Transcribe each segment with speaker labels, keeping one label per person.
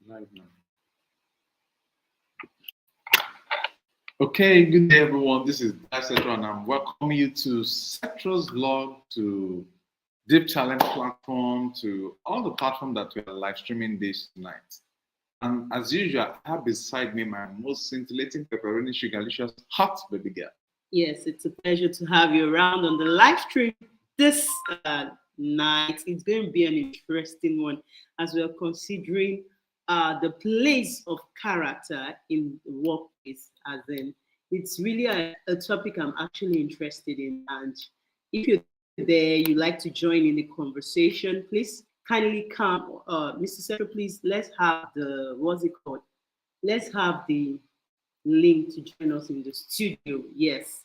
Speaker 1: Live now. Okay, good day everyone. This is Dicetro and I'm welcoming you to Cetro's Vlog, to Deep Challenge platform, to all the platforms that we are live streaming this night. And as usual, I have beside me my most scintillating pepperoni sugarlicious hot baby girl.
Speaker 2: Yes, it's a pleasure to have you around on the live stream this night. It's going to be an interesting one as we are considering the place of character in the workplace. As in, it's really a topic I'm actually interested in. And if you're there, you like to join in the conversation, please kindly come, Mr. Secretary. Please let's have the what's it called? Let's have the link to join us in the studio. Yes,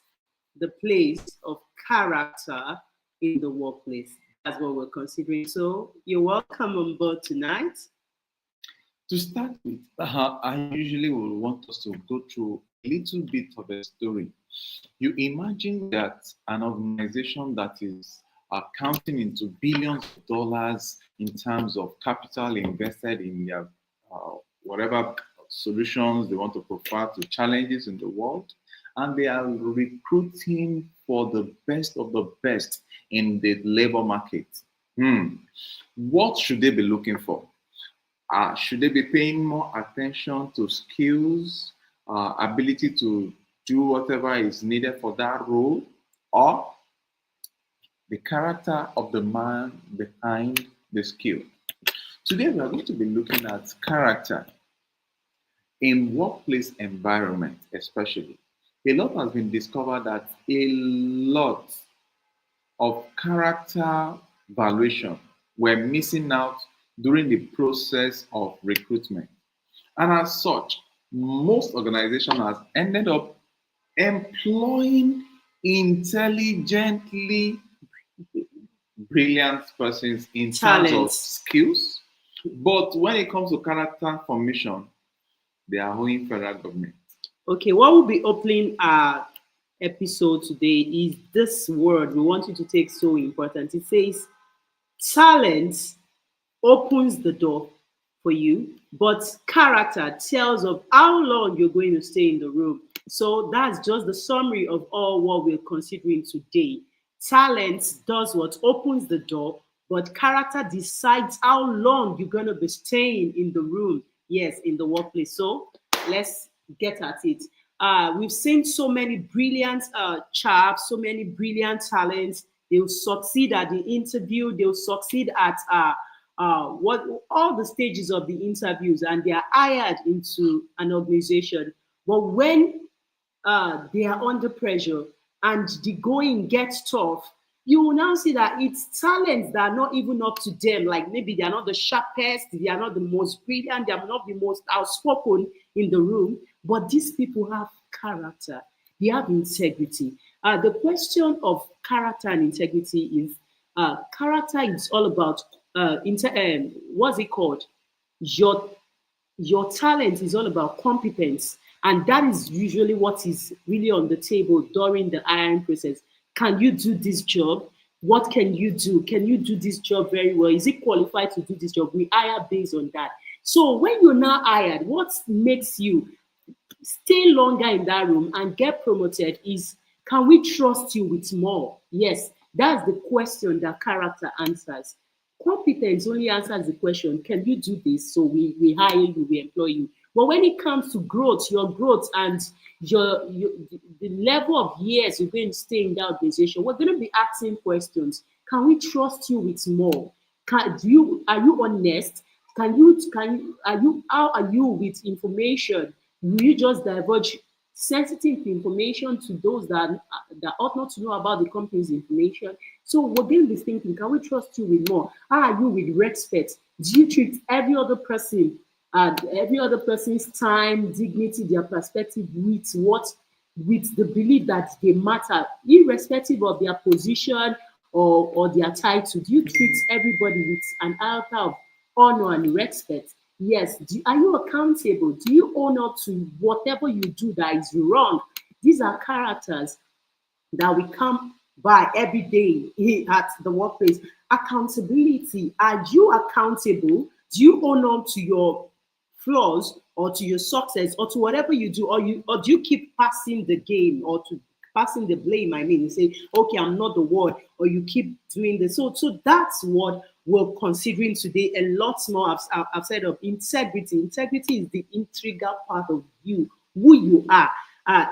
Speaker 2: the place of character in the workplace. That's what we're considering. So you're welcome on board tonight.
Speaker 1: To start with, I usually will want us to go through a little bit of a story. You imagine that an organization that is counting into billions of dollars in terms of capital invested in their whatever solutions they want to provide to challenges in the world, and they are recruiting for the best of the best in the labor market. What should they be looking for? Should they be paying more attention to skills, ability to do whatever is needed for that role, or the character of the man behind the skill? Today, we are going to be looking at character in workplace environment, especially. A lot has been discovered that a lot of character valuation were missing out during the process of recruitment. And as such, most organizations have ended up employing intelligently brilliant persons in terms of skills. But when it comes to character formation, they are owing federal government.
Speaker 2: Okay, what will be opening our episode today is this word we want you to take so important. It says talent opens the door for you, but character tells of how long you're going to stay in the room. So that's just the summary of all what we're considering today. Talent does what opens the door, but character decides how long you're going to be staying in the room. Yes, in the workplace. So let's get at it. We've seen so many brilliant chaps, so many brilliant talents. They'll succeed at the interview. They'll succeed at what all the stages of the interviews, and they are hired into an organization. But when they are under pressure and the going gets tough, you will now see that it's talents that are not even up to them. Like maybe they are not the sharpest, they are not the most brilliant, they are not the most outspoken in the room, but these people have character, they have integrity. The question of character and integrity is character is all about what's it called? Your your talent is all about competence, and that is usually what is really on the table during the hiring process. Can you do this job? What can you do? Can you do this job very well? Is it qualified to do this job? We hire based on that. So when you're now hired, what makes you stay longer in that room and get promoted is, can we trust you with more? Yes, that's the question that character answers. Competence only answers the question, can you do this? So we hire you, we employ you. But when it comes to growth, your growth and your the level of years you're going to stay in that organization, we're going to be asking questions. Can we trust you with more? Are you honest? How are you with information? Will you just divulge sensitive information to those that ought not to know about the company's information? So we're going to be thinking, can we trust you with more? How are you with respect? Do you treat every other person's time, dignity, their perspective with the belief that they matter, irrespective of their position or their title? Do you treat everybody with an iota of honor and respect? Yes. Are you accountable? Do you own up to whatever you do that is wrong? These are characters that we come by every day at the workplace. Accountability. Are you accountable? Do you own up to your flaws or to your success or to whatever you do, or do you keep passing the game or to passing the blame? I mean, you say, okay, I'm not the one, or you keep doing this. So that's what we're considering today. A lot more. I've said of integrity. Integrity is the integral part of you, who you are. Uh,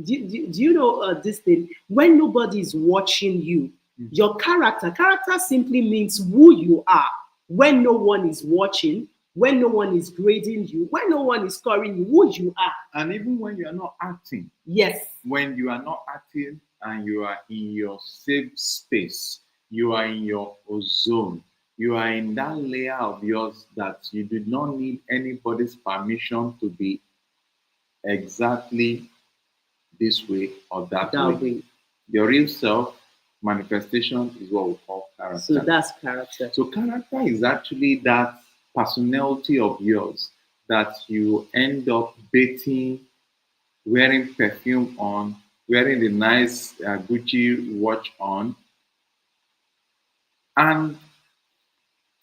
Speaker 2: do you know this thing? When nobody is watching you, your character simply means who you are. When no one is watching, when no one is grading you, when no one is scoring you, who you are.
Speaker 1: And even when you are not acting,
Speaker 2: Yes.
Speaker 1: when you are not acting and you are in your safe space, you are in your zone, you are in that layer of yours that you do not need anybody's permission to be exactly this way or that
Speaker 2: That
Speaker 1: way.
Speaker 2: way.
Speaker 1: Your real self manifestation is what we call character.
Speaker 2: So that's character.
Speaker 1: So character is actually that personality of yours that you end up dating, wearing perfume on, wearing the nice Gucci watch on, and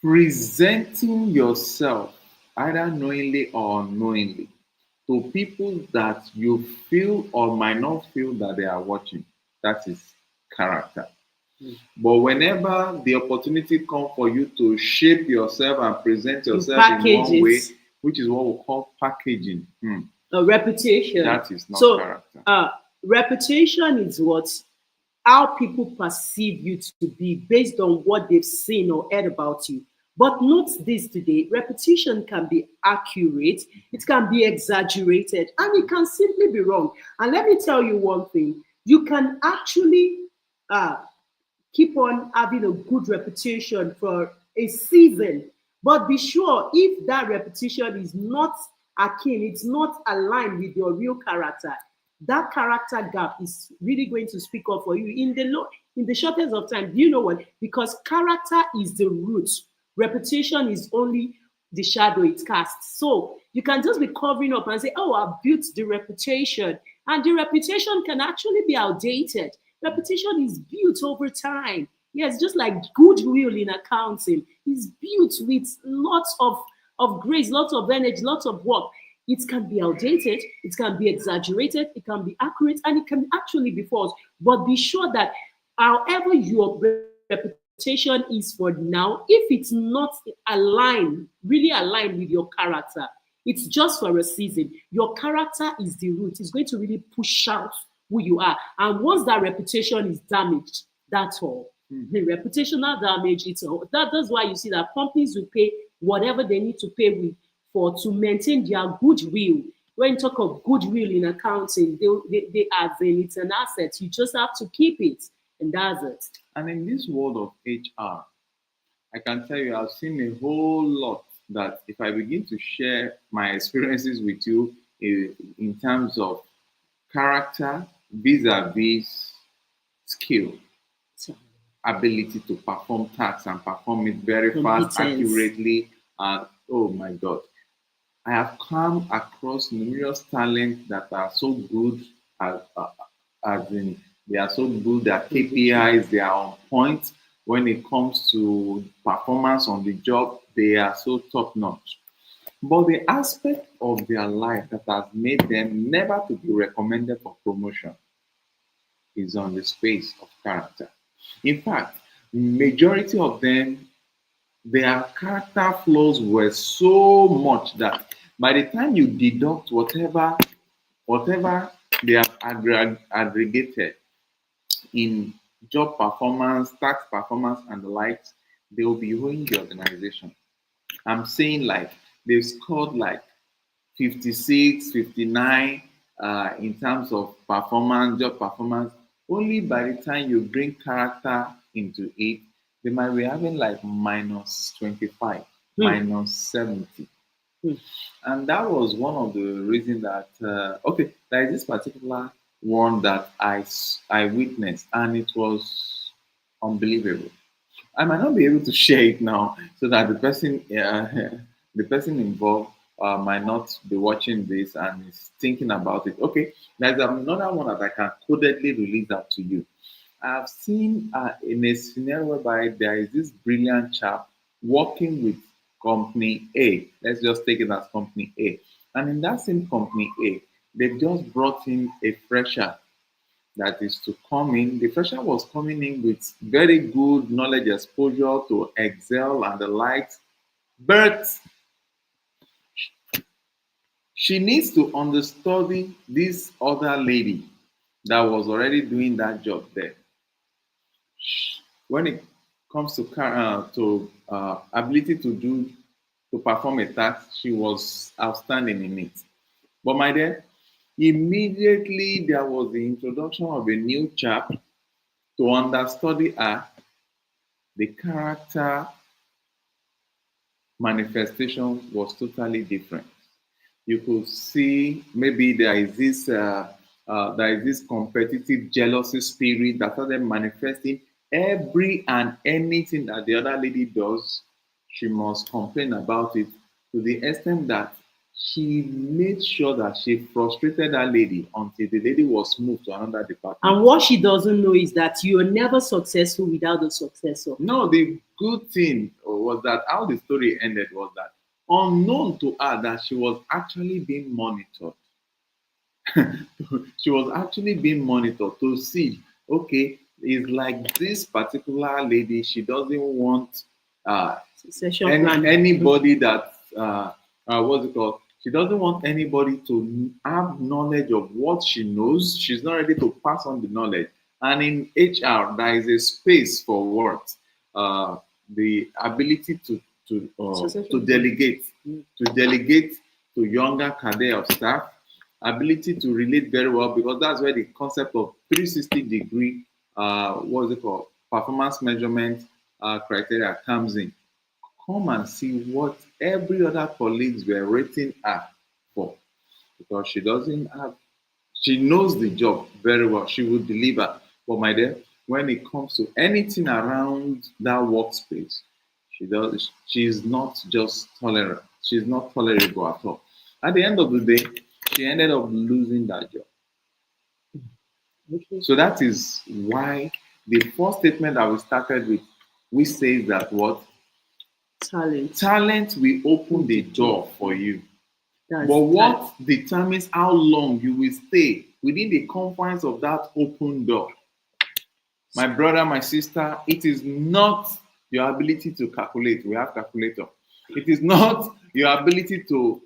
Speaker 1: presenting yourself either knowingly or unknowingly to people that you feel or might not feel that they are watching. That is character. But whenever the opportunity comes for you to shape yourself and present yourself in one way, which is what we call packaging,
Speaker 2: a reputation.
Speaker 1: that is not character.
Speaker 2: Reputation is how people perceive you to be based on what they've seen or heard about you. But note this today, reputation can be accurate, it can be exaggerated, and it can simply be wrong. And let me tell you one thing, you can actually keep on having a good reputation for a season, but be sure if that reputation is not akin, it's not aligned with your real character, that character gap is really going to speak up for you in the shortest of time. Do you know what? Because character is the root, reputation is only the shadow it casts. So you can just be covering up and say, oh, I built the reputation, and the reputation can actually be outdated. Reputation is built over time. Yes, just like goodwill in accounting is built with lots of grace, lots of energy, lots of work. It can be outdated, it can be exaggerated, it can be accurate, and it can actually be false. But be sure that however your reputation is for now, if it's not aligned, really aligned with your character, it's just for a season. Your character is the root. It's going to really push out who you are. And once that reputation is damaged, that's all. The reputational damage, that's why you see that companies will pay whatever they need to pay with for to maintain their goodwill. When you talk of goodwill in accounting, they as in it's an asset. You just have to keep it, and that's it.
Speaker 1: And in this world of HR, I can tell you I've seen a whole lot that if I begin to share my experiences with you in terms of character vis-a-vis skill, ability to perform tasks and perform it very fast, accurately, and oh my God, I have come across numerous talents that are so good as in they are so good at KPIs, they are on point when it comes to performance on the job, they are so top notch. But the aspect of their life that has made them never to be recommended for promotion is on the space of character. In fact, majority of them, their character flaws were so much that by the time you deduct whatever they have aggregated in job performance, tax performance, and the likes, they will be owing the organization. I'm saying like they've scored like 56, 59 in terms of performance, job performance. Only by the time you bring character into it, they might be having like minus 25, minus 70. And that was one of the reasons that, okay, there is this particular one that I witnessed, and it was unbelievable. I might not be able to share it now so that the person involved might not be watching this and is thinking about it. Okay, there's another one that I can codedly release that to you. I've seen in a scenario whereby there is this brilliant chap working with company A. Let's just take it as company A. And in that same company A, they've just brought in a fresher that is to come in. The fresher was coming in with very good knowledge exposure to Excel and the likes, but she needs to understudy this other lady that was already doing that job there. When it comes to ability to perform a task, she was outstanding in it. But my dear, immediately there was the introduction of a new chap to understudy her. The character manifestation was totally different. You could see maybe there is this competitive jealousy spirit that started manifesting. Every and anything that the other lady does, she must complain about it, to the extent that she made sure that she frustrated that lady until the lady was moved to another department.
Speaker 2: And what she doesn't know is that you're never successful without a successor.
Speaker 1: No, the good thing was that how the story ended was that, unknown to her, that she was actually being monitored. She was actually being monitored to see, okay, it's like this particular lady, she doesn't want
Speaker 2: Succession plan.
Speaker 1: anybody that, what's it called? She doesn't want anybody to have knowledge of what she knows. She's not ready to pass on the knowledge. And in HR, there is a space for what? The ability to delegate, to younger cadre of staff, ability to relate very well, because that's where the concept of 360-degree, what's it called, performance measurement criteria comes in. Come and see what every other colleagues were rating her for, because she knows the job very well. She will deliver. But my dear, when it comes to anything around that workspace, she's not just tolerant. She's not tolerable at all. At the end of the day, she ended up losing that job.
Speaker 2: Okay.
Speaker 1: So that is why the first statement that we started with, we say that what? Talent will open the door for you. But what determines how long you will stay within the confines of that open door? My brother, my sister, it is not your ability to calculate. We have calculator. It is not your ability to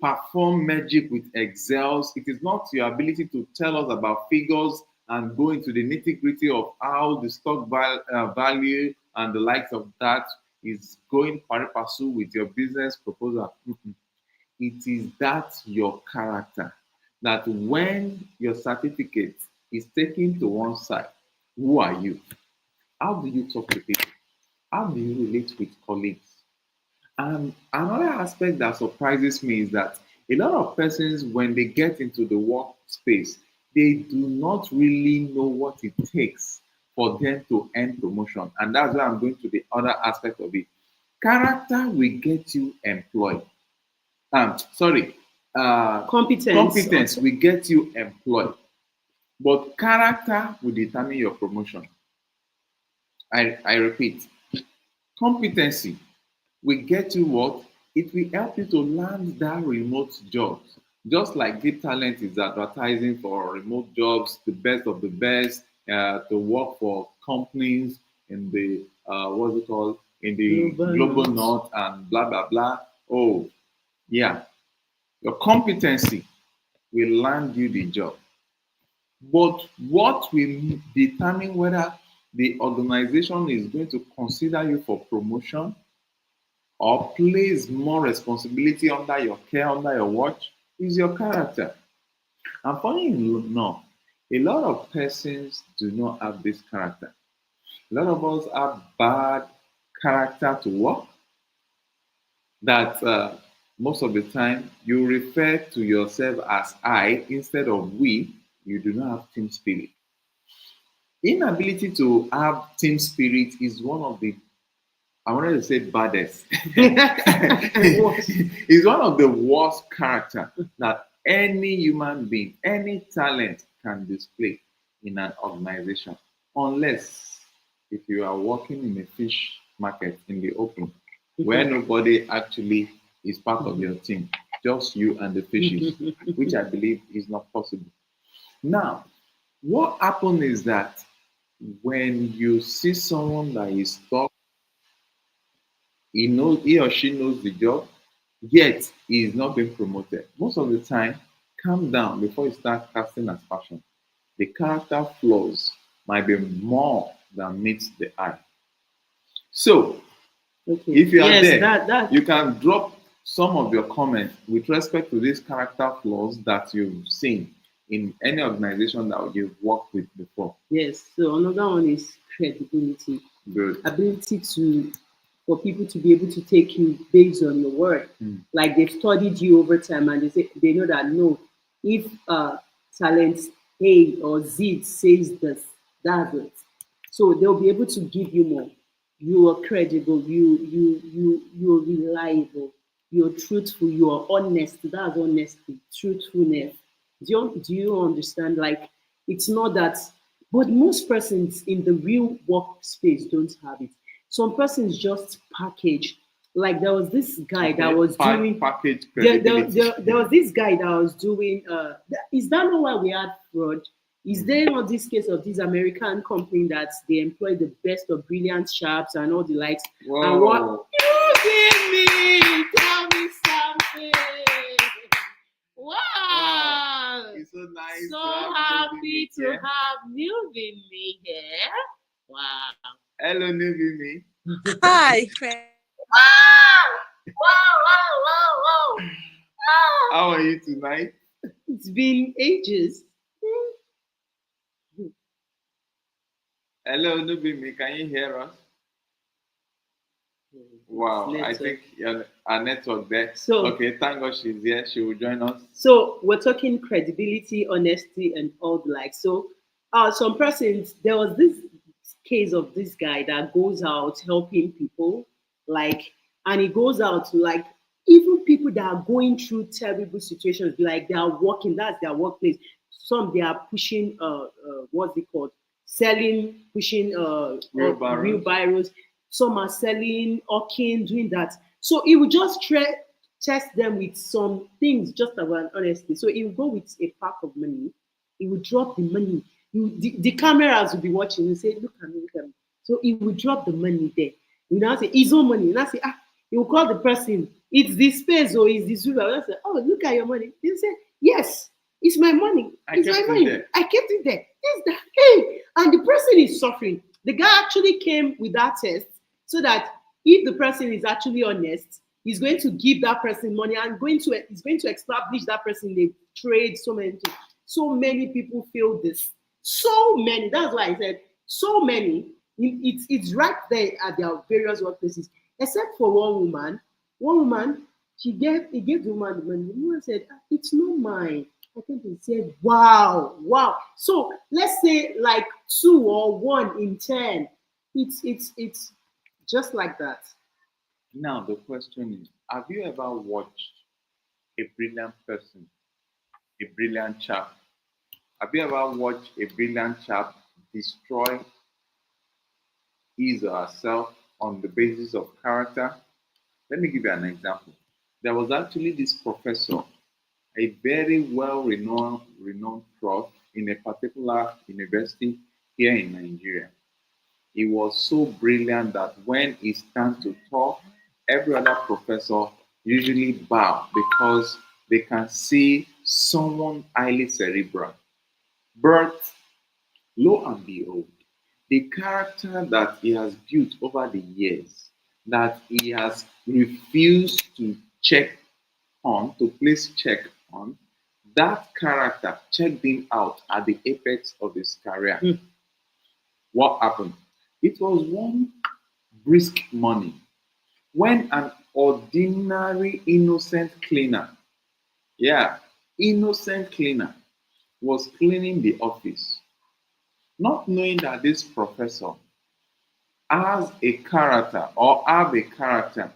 Speaker 1: perform magic with Excels. It is not your ability to tell us about figures and go into the nitty-gritty of how the stock value and the likes of that is going pari passu with your business proposal. It is that your character, that when your certificate is taken to one side, who are you? How do you talk to people? How do you relate with colleagues? And another aspect that surprises me is that a lot of persons, when they get into the workspace, they do not really know what it takes for them to earn promotion. And that's why I'm going to the other aspect of it. Character will get you employed. Competence will get you employed. But character will determine your promotion. I repeat, competency will get you what? It will help you to land that remote job. Just like Deep Talent is advertising for remote jobs, the best of the best, to work for companies in the what's it called? In the global north and blah blah blah. Oh, yeah. Your competency will land you the job. But what will determine whether the organization is going to consider you for promotion or place more responsibility under your care, under your watch, is your character. And funny enough, a lot of persons do not have this character. A lot of us have bad character to work, that most of the time you refer to yourself as I instead of we. You do not have team spirit. Inability to have team spirit is one of the, I wanted to say baddest. It's one of the worst character that any human being, any talent can display in an organization, unless if you are working in a fish market in the open, where nobody actually is part of your team, just you and the fishes, which I believe is not possible. Now, what happens is that when you see someone that is stuck, he or she knows the job, yet he is not being promoted. Most of the time, calm down before you start casting aspersion. The character flaws might be more than meets the eye. So,
Speaker 2: Okay.
Speaker 1: if you are
Speaker 2: Yes,
Speaker 1: there,
Speaker 2: that
Speaker 1: you can drop some of your comments with respect to these character flaws that you've seen in any organization that you've worked with before.
Speaker 2: yes. So another one is credibility,
Speaker 1: Good.
Speaker 2: ability to for people to be able to take you based on your word. Like they've studied you over time and they know that no, if talent A or Z says this, that's it. So they'll be able to give you more. You are credible, you're reliable, you're truthful, you are honest. That's honesty, truthfulness. Do you understand? Like it's not that, but most persons in the real workspace don't have it. Some persons just package. Like there was this guy that was doing
Speaker 1: package
Speaker 2: there,
Speaker 1: credibility.
Speaker 2: there was this guy that was doing is that not why we had fraud? Is there not this case of this American company that they employ the best of brilliant sharps and all the likes? And what
Speaker 1: Whoa.
Speaker 2: you give me? Tell me something. Wow.
Speaker 1: It's so nice.
Speaker 2: So happy to have Newbie here. Wow.
Speaker 1: Hello, Newbie.
Speaker 3: Hi, friend.
Speaker 2: Wow.
Speaker 1: How are you tonight?
Speaker 2: It's been ages.
Speaker 1: Hello, Newbie. Can you hear us? Wow, I
Speaker 2: Network.
Speaker 1: think our network there.
Speaker 2: So-
Speaker 1: okay, thank God she's here. She will join us.
Speaker 2: So we're talking credibility, honesty, and all the like. So some persons, there was this case of this guy that goes out helping people, like, and he goes out to like even people that are going through terrible situations, like they are working, that's their workplace. Some they are pushing what's it called? Selling, pushing
Speaker 1: Wheelbarrows.
Speaker 2: wheelbarrows. Some are selling, hawking, doing that. So he would just test them with some things just about honesty. So he would go with a pack of money, he would drop the money. The cameras would be watching and say, look at me, look at me. So he would drop the money there. You now say, his own money. You now say, he will call the person, it's this space or it's this Uber. I say, oh, look at your money. He say, yes, it's my money. It's my
Speaker 1: kept it
Speaker 2: money.
Speaker 1: there.
Speaker 2: I kept it there. It's the, hey, and the person is suffering. The guy actually came with that test so that if the person is actually honest, he's going to give that person money and he's going to establish that person in a trade, so many things. So many people feel this. So many. That's why I said so many. It's right there at their various workplaces, except for one woman. One woman, he gave the woman the money. The woman said, "It's not mine." I think he said, "Wow, wow." So let's say like 2 or 1 in 10. It's just like that.
Speaker 1: Now the question is, have you ever watched a brilliant person, a brilliant chap? Have you ever watched a brilliant chap destroy his or herself on the basis of character? Let me give you an example. There was actually this professor, a very well-renowned prof in a particular university here in Nigeria. He was so brilliant that when he stands to talk, every other professor usually bow because they can see someone highly cerebral. But lo and behold, the character that he has built over the years, that he has refused to check on, to place check on, that character checked him out at the apex of his career. What happened? It was one brisk morning when an ordinary innocent cleaner, yeah, innocent cleaner, was cleaning the office, not knowing that this professor has a character or have a character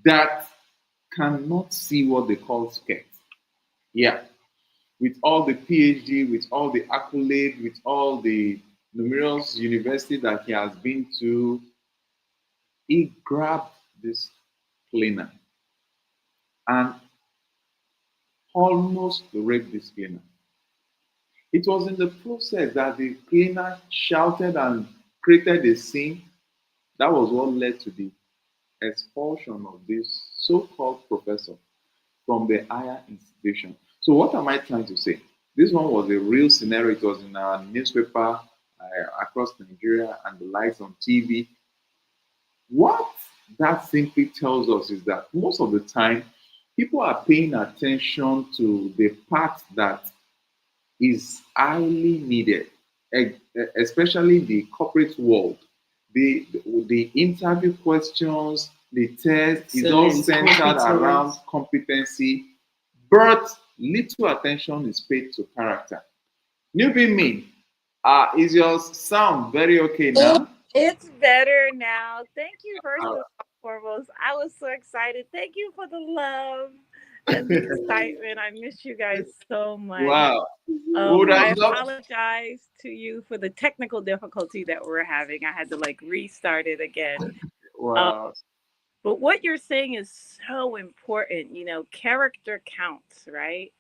Speaker 1: that cannot see what they call skirt. Yeah, with all the PhD, with all the accolade, with all the numerous universities that he has been to, he grabbed this cleaner and almost raped this cleaner. It was in the process that the cleaner shouted and created a scene. That was what led to the expulsion of this so-called professor from the higher institution. So what am I trying to say? This one was a real scenario. It was in our newspaper across Nigeria and the lights on TV. What that simply tells us is that most of the time, people are paying attention to the part that is highly needed, especially the corporate world. The interview questions, the test is all
Speaker 2: Excellent.
Speaker 1: centered around
Speaker 2: Competence.
Speaker 1: competency, but little attention is paid to character. Newbie me, is your sound very okay
Speaker 3: It,
Speaker 1: now?
Speaker 3: it's better now. Thank you, first
Speaker 1: Uh,
Speaker 3: and foremost. I was so excited. Thank you for the love and the excitement. I miss you guys so much.
Speaker 1: wow. We would
Speaker 3: I
Speaker 1: have loved.
Speaker 3: apologize to you for the technical difficulty that we're having. I had to like restart it again. Um,
Speaker 1: Wow.
Speaker 3: but what you're saying is so important. Character counts, right?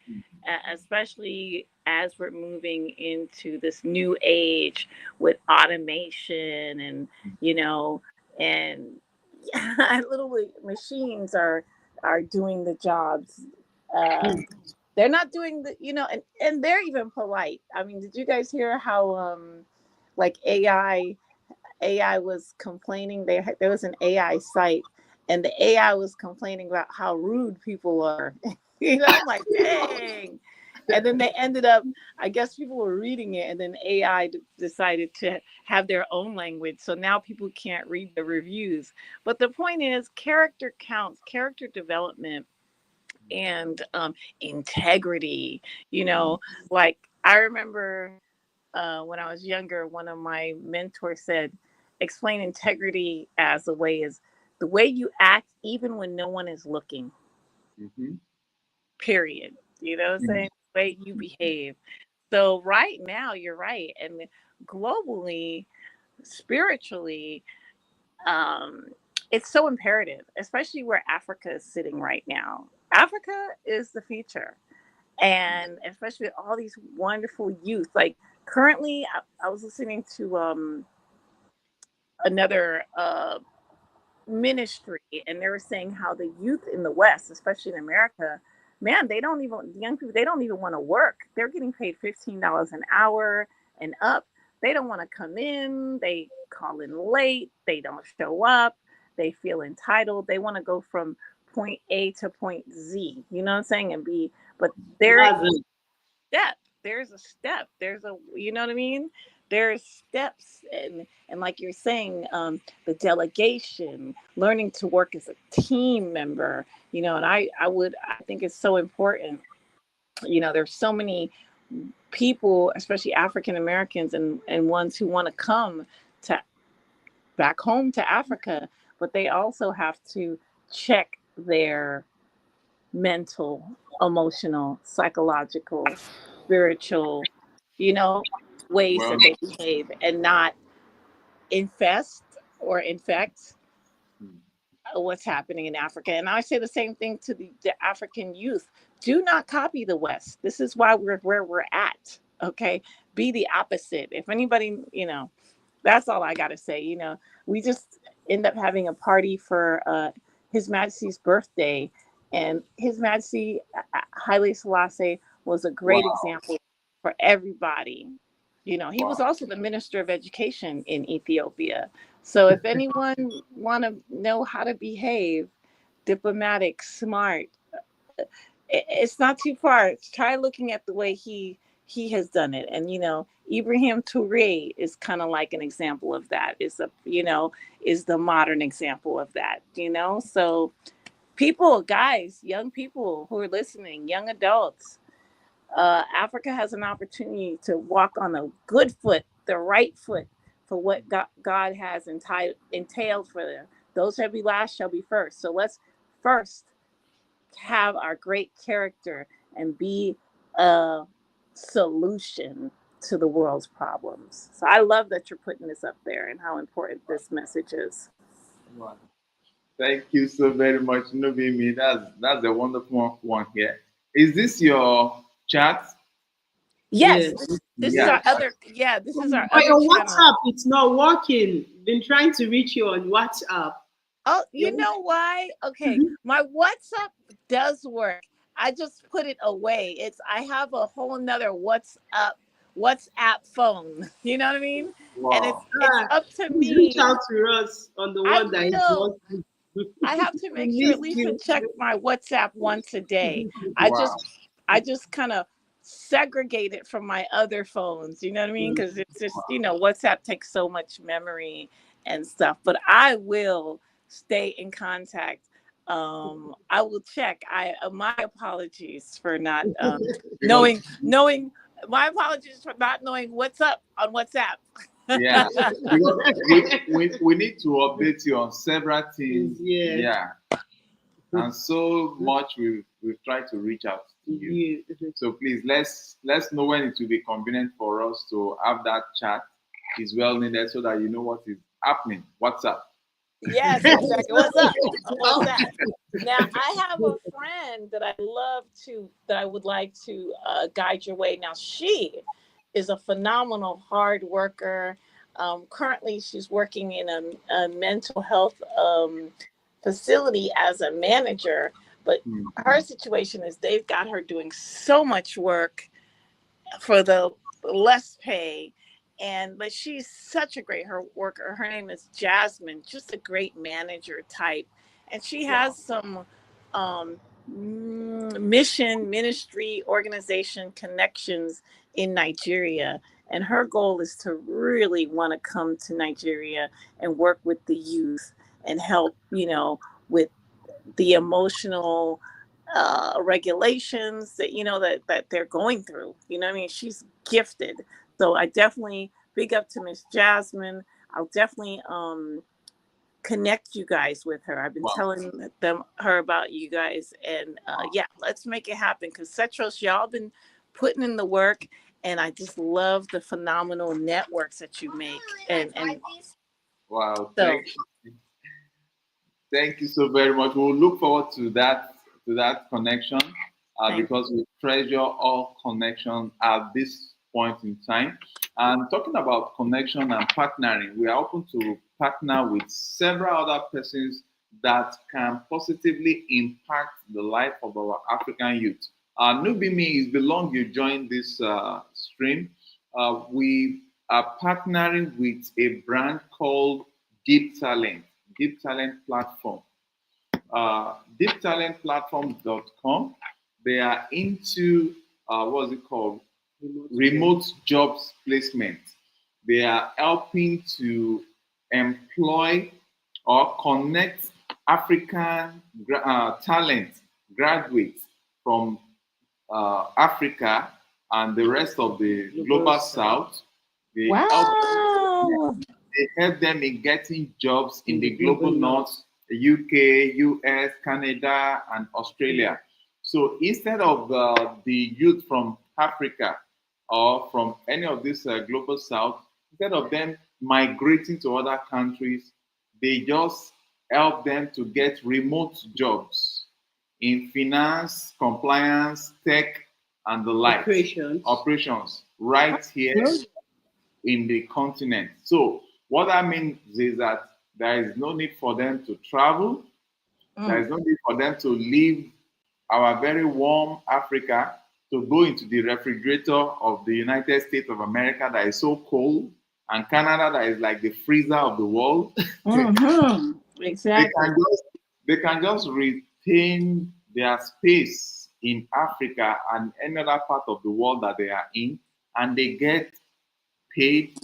Speaker 3: Especially as we're moving into this new age with automation you know, and literally machines are doing the jobs. Uh, they're not doing and they're even polite. I mean, did you guys hear how like AI was complaining. There was an AI site, and the AI was complaining about how rude people are. I'm like, dang. And then they ended up, I guess people were reading it, and then AI decided to have their own language. So now people can't read the reviews. But the point is, character counts, character development, and integrity. You know, like I remember when I was younger, one of my mentors said, explain integrity as the way is the way you act even when no one is looking,
Speaker 1: Mhm.
Speaker 3: period. You know what I'm saying? The way you behave. So right now, you're right. And globally, spiritually, um, it's so imperative, especially where Africa is sitting right now. Africa is the future. And especially with all these wonderful youth. Like currently, I was listening to another ministry, and they were saying how the youth in the West, especially in America, man, they don't even young people. They don't even want to work. They're getting paid $15 an hour and up. They don't want to come in. They call in late. They don't show up. They feel entitled. They want to go from point A to point Z. You know what I'm saying? And be, but there
Speaker 2: That's it.
Speaker 3: step. There's a step. There's a you know what I mean? There's steps and like you're saying, the delegation, learning to work as a team member, and I think it's so important. There's so many people, especially African Americans and ones who want to come to back home to Africa, but they also have to check their mental, emotional, psychological, spiritual, you know, ways
Speaker 1: Well,
Speaker 3: that they behave and not infest or infect what's happening in Africa. And I say the same thing to the African youth. Do not copy the West. This is why we're where we're at. Okay. Be the opposite. If anybody, that's all I got to say. We just end up having a party for His Majesty's birthday, and His Majesty Haile Selassie was a great
Speaker 1: wow,
Speaker 3: example for everybody. He was
Speaker 1: wow.
Speaker 3: also the Minister of Education in Ethiopia. So if anyone want to know how to behave, diplomatic, smart, it's not too far. Try looking at the way he has done it. And Ibrahim Touré is kind of like an example of that. Is the modern example of that. So people, guys, young people who are listening, young adults, Africa has an opportunity to walk on a good foot, the right foot, for what God has entailed for them. Those shall be last shall be first. So let's first have our great character and be a solution to the world's problems. So I love that you're putting this up there and how important this message is.
Speaker 1: Wow. Thank you so very much, Nubimi. That's a wonderful one here. Is this your chat?
Speaker 3: Yes,
Speaker 2: Yes.
Speaker 3: this is our
Speaker 1: Yeah.
Speaker 3: other. Yeah, this is our
Speaker 2: But
Speaker 3: other
Speaker 2: your
Speaker 3: channel.
Speaker 2: WhatsApp, it's not working. Been trying to reach you on WhatsApp.
Speaker 3: Oh, you
Speaker 2: Your-
Speaker 3: know why? Okay,
Speaker 2: Mhm.
Speaker 3: my WhatsApp does work. I just put it away. I have a whole nother WhatsApp phone. You know what I mean? And
Speaker 1: Wow.
Speaker 3: it's
Speaker 2: Ah,
Speaker 3: up to
Speaker 2: please reach
Speaker 3: me.
Speaker 2: out to us on the
Speaker 3: I
Speaker 2: one that is
Speaker 3: will.
Speaker 2: working.
Speaker 3: I have to
Speaker 2: We
Speaker 3: make sure
Speaker 2: miss
Speaker 3: at least to
Speaker 2: you.
Speaker 3: check my WhatsApp once a day. I
Speaker 1: Wow.
Speaker 3: just I just kind of segregate it from my other phones. You know what I mean? Because it's just WhatsApp takes so much memory and stuff. But I will stay in contact. I will check. I my apologies for not
Speaker 1: Because
Speaker 3: knowing. My apologies for not knowing what's up on WhatsApp.
Speaker 1: yeah, because we need to update you on several things.
Speaker 2: Yeah.
Speaker 1: Yeah. And so much we've tried to reach out to you.
Speaker 2: You.
Speaker 1: So please let's know when it will be convenient for us to have that chat. Is well needed so that you know what is happening. What's up?
Speaker 3: Yes, exactly. What's up? What's that? Now, I have a friend that I would like to guide your way. Now, she is a phenomenal hard worker. Currently, she's working in a mental health facility as a manager. But
Speaker 1: Hmm.
Speaker 3: her situation is they've got her doing so much work for the less pay, and but she's such a great her worker. Her name is Jasmine, just a great manager type, and she has
Speaker 1: Wow.
Speaker 3: some mission ministry organization connections in Nigeria, and her goal is to really want to come to Nigeria and work with the youth and help, with the emotional regulations that that they're going through. You know what I mean? She's gifted. So I definitely big up to Miss Jasmine. I'll definitely connect you guys with her. I've been
Speaker 1: Wow.
Speaker 3: telling her about you guys, and yeah, let's make it happen because Cetros, y'all been putting in the work, and I just love the phenomenal networks that you make. And
Speaker 1: Wow.
Speaker 3: so
Speaker 1: Thank you so very much. We'll look forward to that connection
Speaker 3: thank
Speaker 1: because we treasure all connections at this point in time. And talking about connection and partnering, we are open to partner with several other persons that can positively impact the life of our African youth. Nubimi is belong you joined this stream. We are partnering with a brand called Deep Talent. Deep Talent Platform. DeepTalentPlatform.com. They are into what's it called? Remote jobs placement. They are helping to employ or connect African talent graduates from Africa and the rest of the global south. They help
Speaker 3: wow.
Speaker 1: they help them in getting jobs in the global north, the UK, US, Canada, and Australia. So instead of the youth from Africa or from any of this global south, instead of them migrating to other countries, they just help them to get remote jobs in finance, compliance, tech, and the like. Operations right here in the continent. So what that means is that there is no need for them to travel. There is no need for them to leave our very warm Africa to go into the refrigerator of the United States of America that is so cold, and Canada that is like the freezer of the world.
Speaker 3: Exactly.
Speaker 1: They can just retain their space in Africa and any other part of the world that they are in, and they get paid,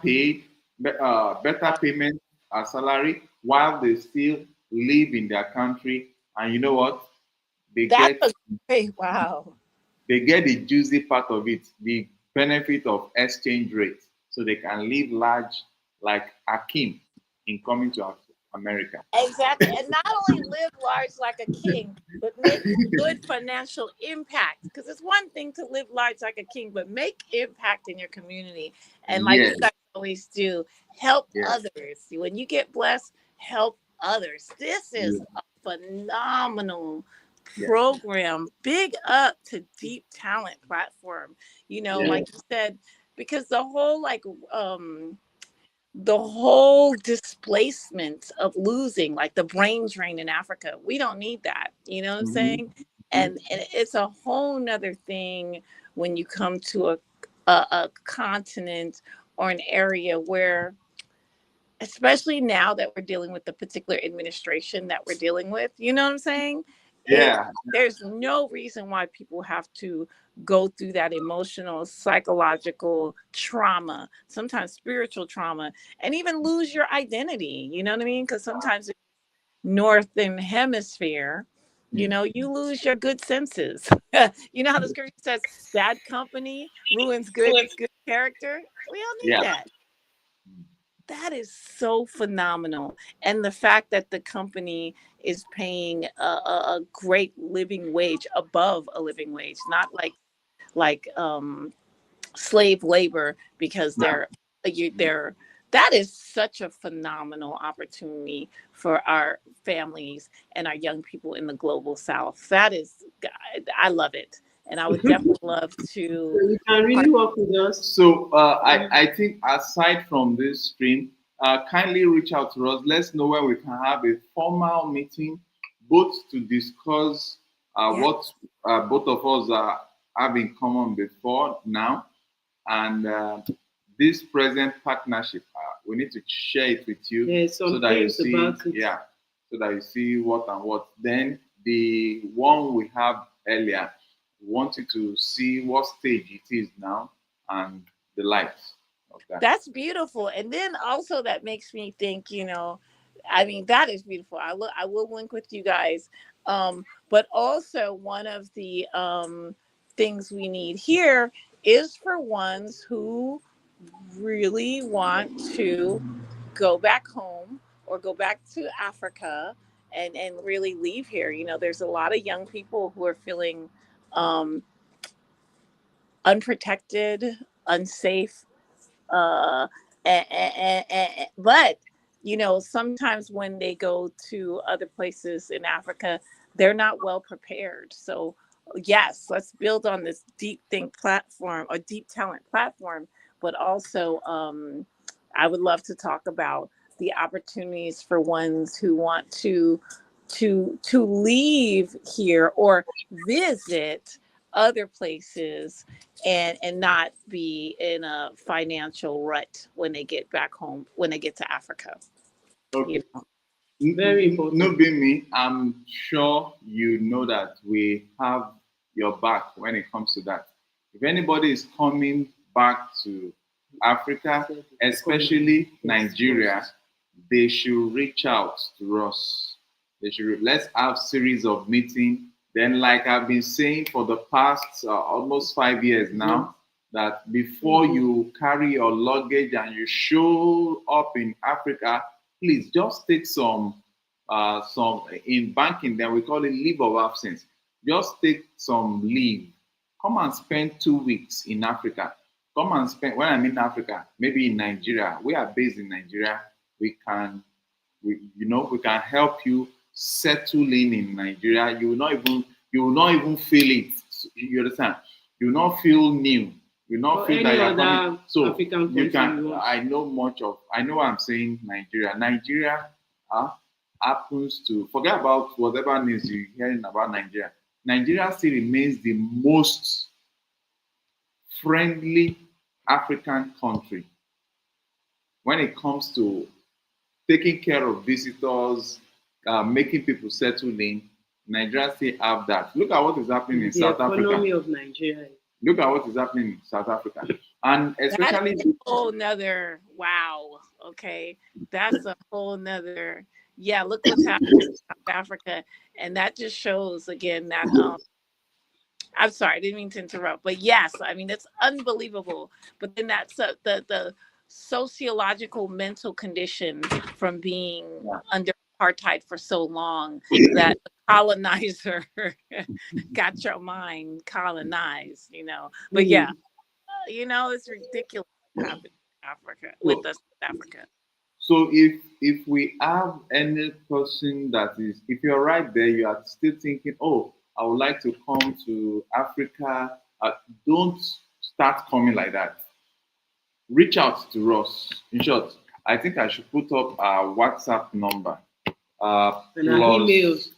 Speaker 1: paid, better payment salary while they still live in their country. And you know what? They
Speaker 3: That's
Speaker 1: get
Speaker 3: a great wow.
Speaker 1: they get the juicy part of it, the benefit of exchange rate, so they can live large like Akim in coming to America.
Speaker 3: Exactly. And not only live large like a king, but make good financial impact. Because it's one thing to live large like a king, but make impact in your community. And like
Speaker 1: Yes,
Speaker 3: you guys always do, help
Speaker 1: yes,
Speaker 3: others. When you get blessed, help others. This is a phenomenal
Speaker 1: Yeah.
Speaker 3: program. Big up to Deep Talent Platform.
Speaker 1: Yeah.
Speaker 3: Like you said, because the whole displacement of losing, like the brain drain in Africa, we don't need that. You know what I'm
Speaker 1: Mhm.
Speaker 3: saying? And it's a whole nother thing when you come to a continent or an area where, especially now that we're dealing with the particular administration that we're dealing with, you know what I'm saying?
Speaker 1: Yeah.
Speaker 3: There's no reason why people have to go through that emotional, psychological trauma, sometimes spiritual trauma, and even lose your identity. You know what I mean? Because sometimes it's northern hemisphere, you lose your good senses. You know how the scripture says, "Bad company ruins good character." We don't need
Speaker 1: Yeah.
Speaker 3: that. That is so phenomenal. And the fact that the company is paying a great living wage, above a living wage, not like slave labor, because they're that is such a phenomenal opportunity for our families and our young people in the global south. That is, I love it. And I would definitely love
Speaker 2: So
Speaker 3: to
Speaker 2: you can really work with us.
Speaker 1: So I think aside from this stream, kindly reach out to us. Let's know where we can have a formal meeting, both to discuss
Speaker 3: yeah.
Speaker 1: what both of us have in common before now, and this present partnership. We need to share it with you
Speaker 2: There's
Speaker 1: so
Speaker 2: some
Speaker 1: that you
Speaker 2: things
Speaker 1: see,
Speaker 2: about it.
Speaker 1: yeah, so that you see what and what. Then the one we have earlier, we want you to see what stage it is now and the lights of that.
Speaker 3: That's beautiful. And then also that makes me think, I mean, that is beautiful. I will link with you guys. But also one of the things we need here is for ones who really want to go back home or go back to Africa and really leave here. There's a lot of young people who are feeling um, unprotected, unsafe, uh but sometimes when they go to other places in Africa, they're not well prepared. So yes, let's build on this deep think platform or deep talent platform, but also I would love to talk about the opportunities for ones who want to leave here or visit other places and not be in a financial rut when they get back home, when they get to Africa.
Speaker 1: Okay.
Speaker 3: know.
Speaker 2: Very important.
Speaker 1: No, being me, I'm sure you know that we have your back when it comes to that. If anybody is coming back to Africa, especially Nigeria, they should reach out to us. Let's have series of meeting. Then, like I've been saying for the past almost 5 years now, that before you carry your luggage and you show up in Africa, please just take some in banking. Then we call it leave of absence. Just take some leave. Come and spend 2 weeks in Africa. Come and spend, when I'm in Africa, maybe in Nigeria. We are based in Nigeria. We can help you settle in Nigeria. You will not even feel it. You understand? You will not feel new. You will not
Speaker 2: Or
Speaker 1: feel that
Speaker 2: any
Speaker 1: you're coming.
Speaker 2: other
Speaker 1: So
Speaker 2: African
Speaker 1: you
Speaker 2: country
Speaker 1: can.
Speaker 2: you want.
Speaker 1: I know what I'm saying. Nigeria uh, happens to forget about whatever news you're hearing about Nigeria. Nigeria still remains the most friendly African country when it comes to taking care of visitors, making people settle in. Nigeria still have that. Look at what is happening in
Speaker 2: The
Speaker 1: South Africa.
Speaker 2: economy of Nigeria.
Speaker 1: Look at what is happening in South Africa. And
Speaker 3: That
Speaker 1: especially,
Speaker 3: is a whole nother wow. Okay. That's a whole nother, yeah, look what's happening in South Africa. And that just shows again that I'm sorry, I didn't mean to interrupt, but yes, I mean it's unbelievable. But then that's the sociological mental condition from being under apartheid for so long that the colonizer got your mind colonized. But yeah, it's ridiculous what happened in Africa with us, Africa.
Speaker 1: So if we have any person that is, if you're right there, you are still thinking, oh, I would like to come to Africa. Don't start coming like that. Reach out to us. In short, I think I should put up our WhatsApp number.
Speaker 2: And our emails.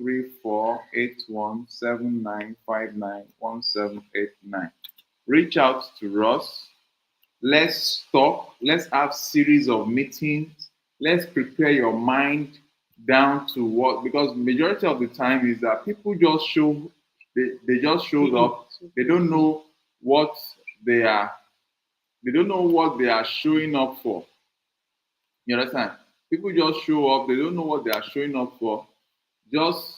Speaker 1: +2348179591789. Reach out to us. Let's talk. Let's have series of meetings. Let's prepare your mind down to what, because majority of the time is that people just they just showed up. They don't know what they are they don't know what they are showing up for. You understand? People just show up, they don't know what they are showing up for. Just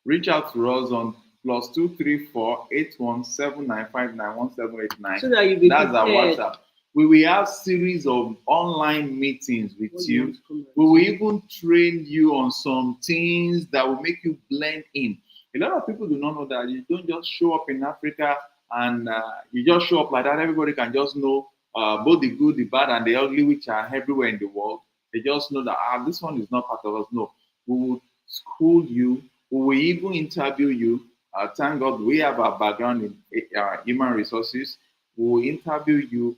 Speaker 1: reach out to us on +2348179591789.
Speaker 2: So that you be
Speaker 1: That's our
Speaker 2: prepared.
Speaker 1: WhatsApp. We will have series of online meetings with
Speaker 2: What
Speaker 1: you.
Speaker 2: want to come
Speaker 1: We will even train you on some things that will make you blend in. A lot of people do not know that you don't just show up in Africa and you just show up like that. Everybody can just know both the good, the bad, and the ugly, which are everywhere in the world. They just know that this one is not part of us. No, we will school you. We will even interview you. Thank God we have a background in human resources. We will interview you,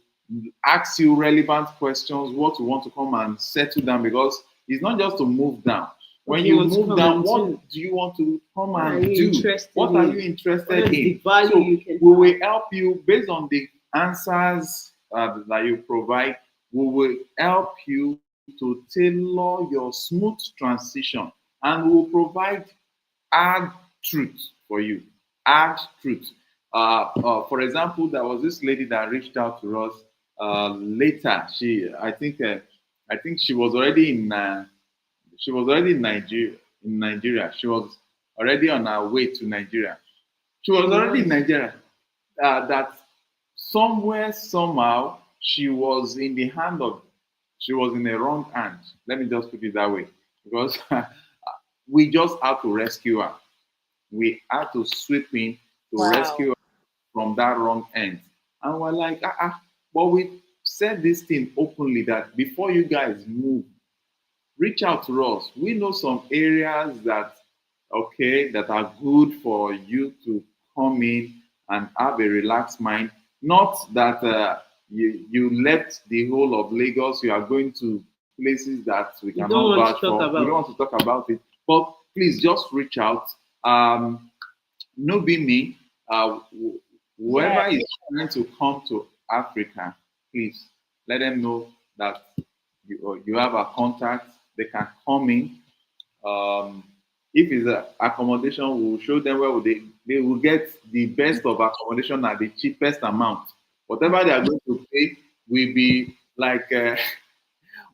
Speaker 1: ask you relevant questions, what you want to come and settle down, because it's not just to move down. When you move down, what do you want to come and do? What are you interested in? So we will help you based on the answers that you provide. We will help you to tailor your smooth transition, and we will provide hard truth for you. Hard truth. For example, there was this lady that reached out to us later. I think she was already in Nigeria. In Nigeria, she was already on her way to Nigeria. She was already in Nigeria. That somewhere, somehow, she was in the wrong hand. Let me just put it that way, because we just had to rescue her. We had to sweep in to rescue her from that wrong end. And we're like, but we said this thing openly that before you guys move, reach out to us. We know some areas that are good for you to come in and have a relaxed mind. Not that you left the whole of Lagos, you are going to places that we cannot vouch for. We don't want to talk about it. But please just reach out. No be me. Whoever is trying to come to Africa, please let them know that you have a contact. They can come in. If it's accommodation, we'll show them where they will get the best of accommodation at the cheapest amount. Whatever they are going to pay will be like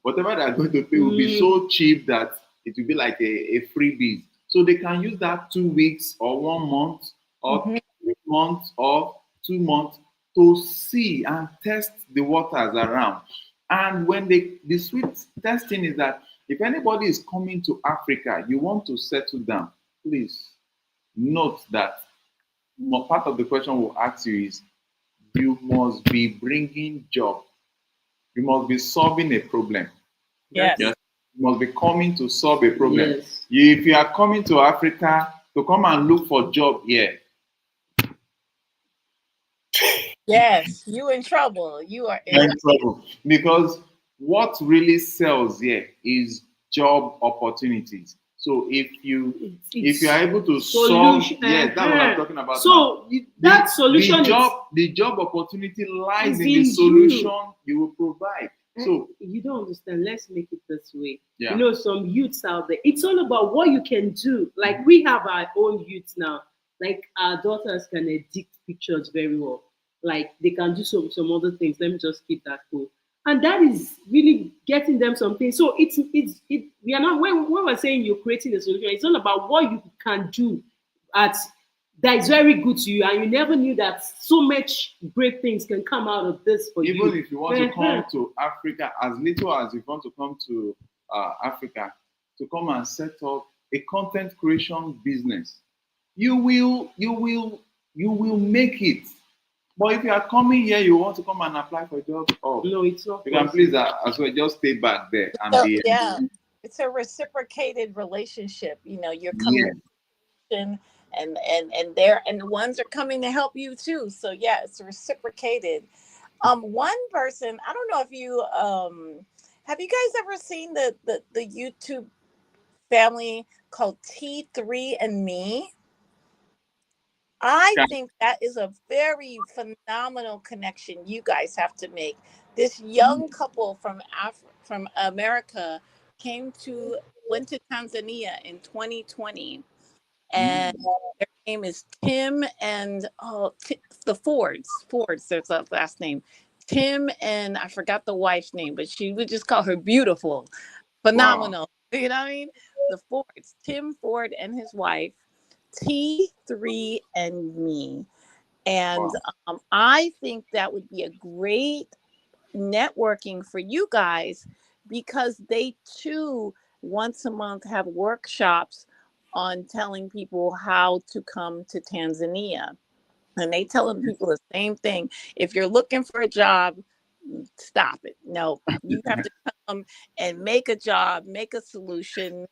Speaker 1: whatever they are going to pay will be so cheap that it will be like a freebie. So they can use that 2 weeks or 1 month or 3 months or 2 months to see and test the waters around. And when the sweet testing is that if anybody is coming to Africa, you want to settle down, please note that part of the question we'll ask you is, you must be bringing job. You must be solving a problem.
Speaker 3: Yes.
Speaker 1: You must be coming to solve a problem.
Speaker 2: Yes.
Speaker 1: If you are coming to Africa to come and look for job here,
Speaker 3: yes, you in trouble. You are
Speaker 1: in trouble. Because what really sells here is job opportunities. So if you are able to solve, that's what I'm talking about.
Speaker 2: So that solution,
Speaker 1: the job opportunity lies in the solution you will provide. So
Speaker 2: you don't understand. Let's make it this way.
Speaker 1: Yeah.
Speaker 2: You know, some youths out there, it's all about what you can do. Like we have our own youths now. Like our daughters can edit pictures very well. Like they can do some other things. Let me just keep that cool. And that is really getting them something. So we are not, when we're saying you're creating a solution, it's all about what you can do that is very good to you, and you never knew that so much great things can come out of this for you.
Speaker 1: Even if you want to come to Africa, as little as you want to come to Africa, to come and set up a content creation business, you will make it. But if you are coming here, you want to come and apply for a job, oh,
Speaker 2: No, it's not.
Speaker 1: you can please as well just stay back there and
Speaker 3: So
Speaker 1: be.
Speaker 3: yeah, it's a reciprocated relationship. You know, you're
Speaker 1: Yeah.
Speaker 3: coming and they're and the ones are coming to help you too. So yeah, it's reciprocated. One person, I don't know if you have you guys ever seen the YouTube family called T3 and Me? I think that is a very phenomenal connection you guys have to make. This young couple from America came to went to Tanzania in 2020, and their name is Tim and the Fords. There's a last name, Tim, and I forgot the wife's name, but she would just call her beautiful,
Speaker 1: Wow.
Speaker 3: phenomenal. You know what I mean? The Fords, Tim Ford and his wife, T3 and Me. And
Speaker 1: Wow.
Speaker 3: I think that would be a great networking for you guys because they too once a month have workshops on telling people how to come to Tanzania. And they telling people the same thing. If you're looking for a job, stop it. No, you have to come and make a job, make a solution,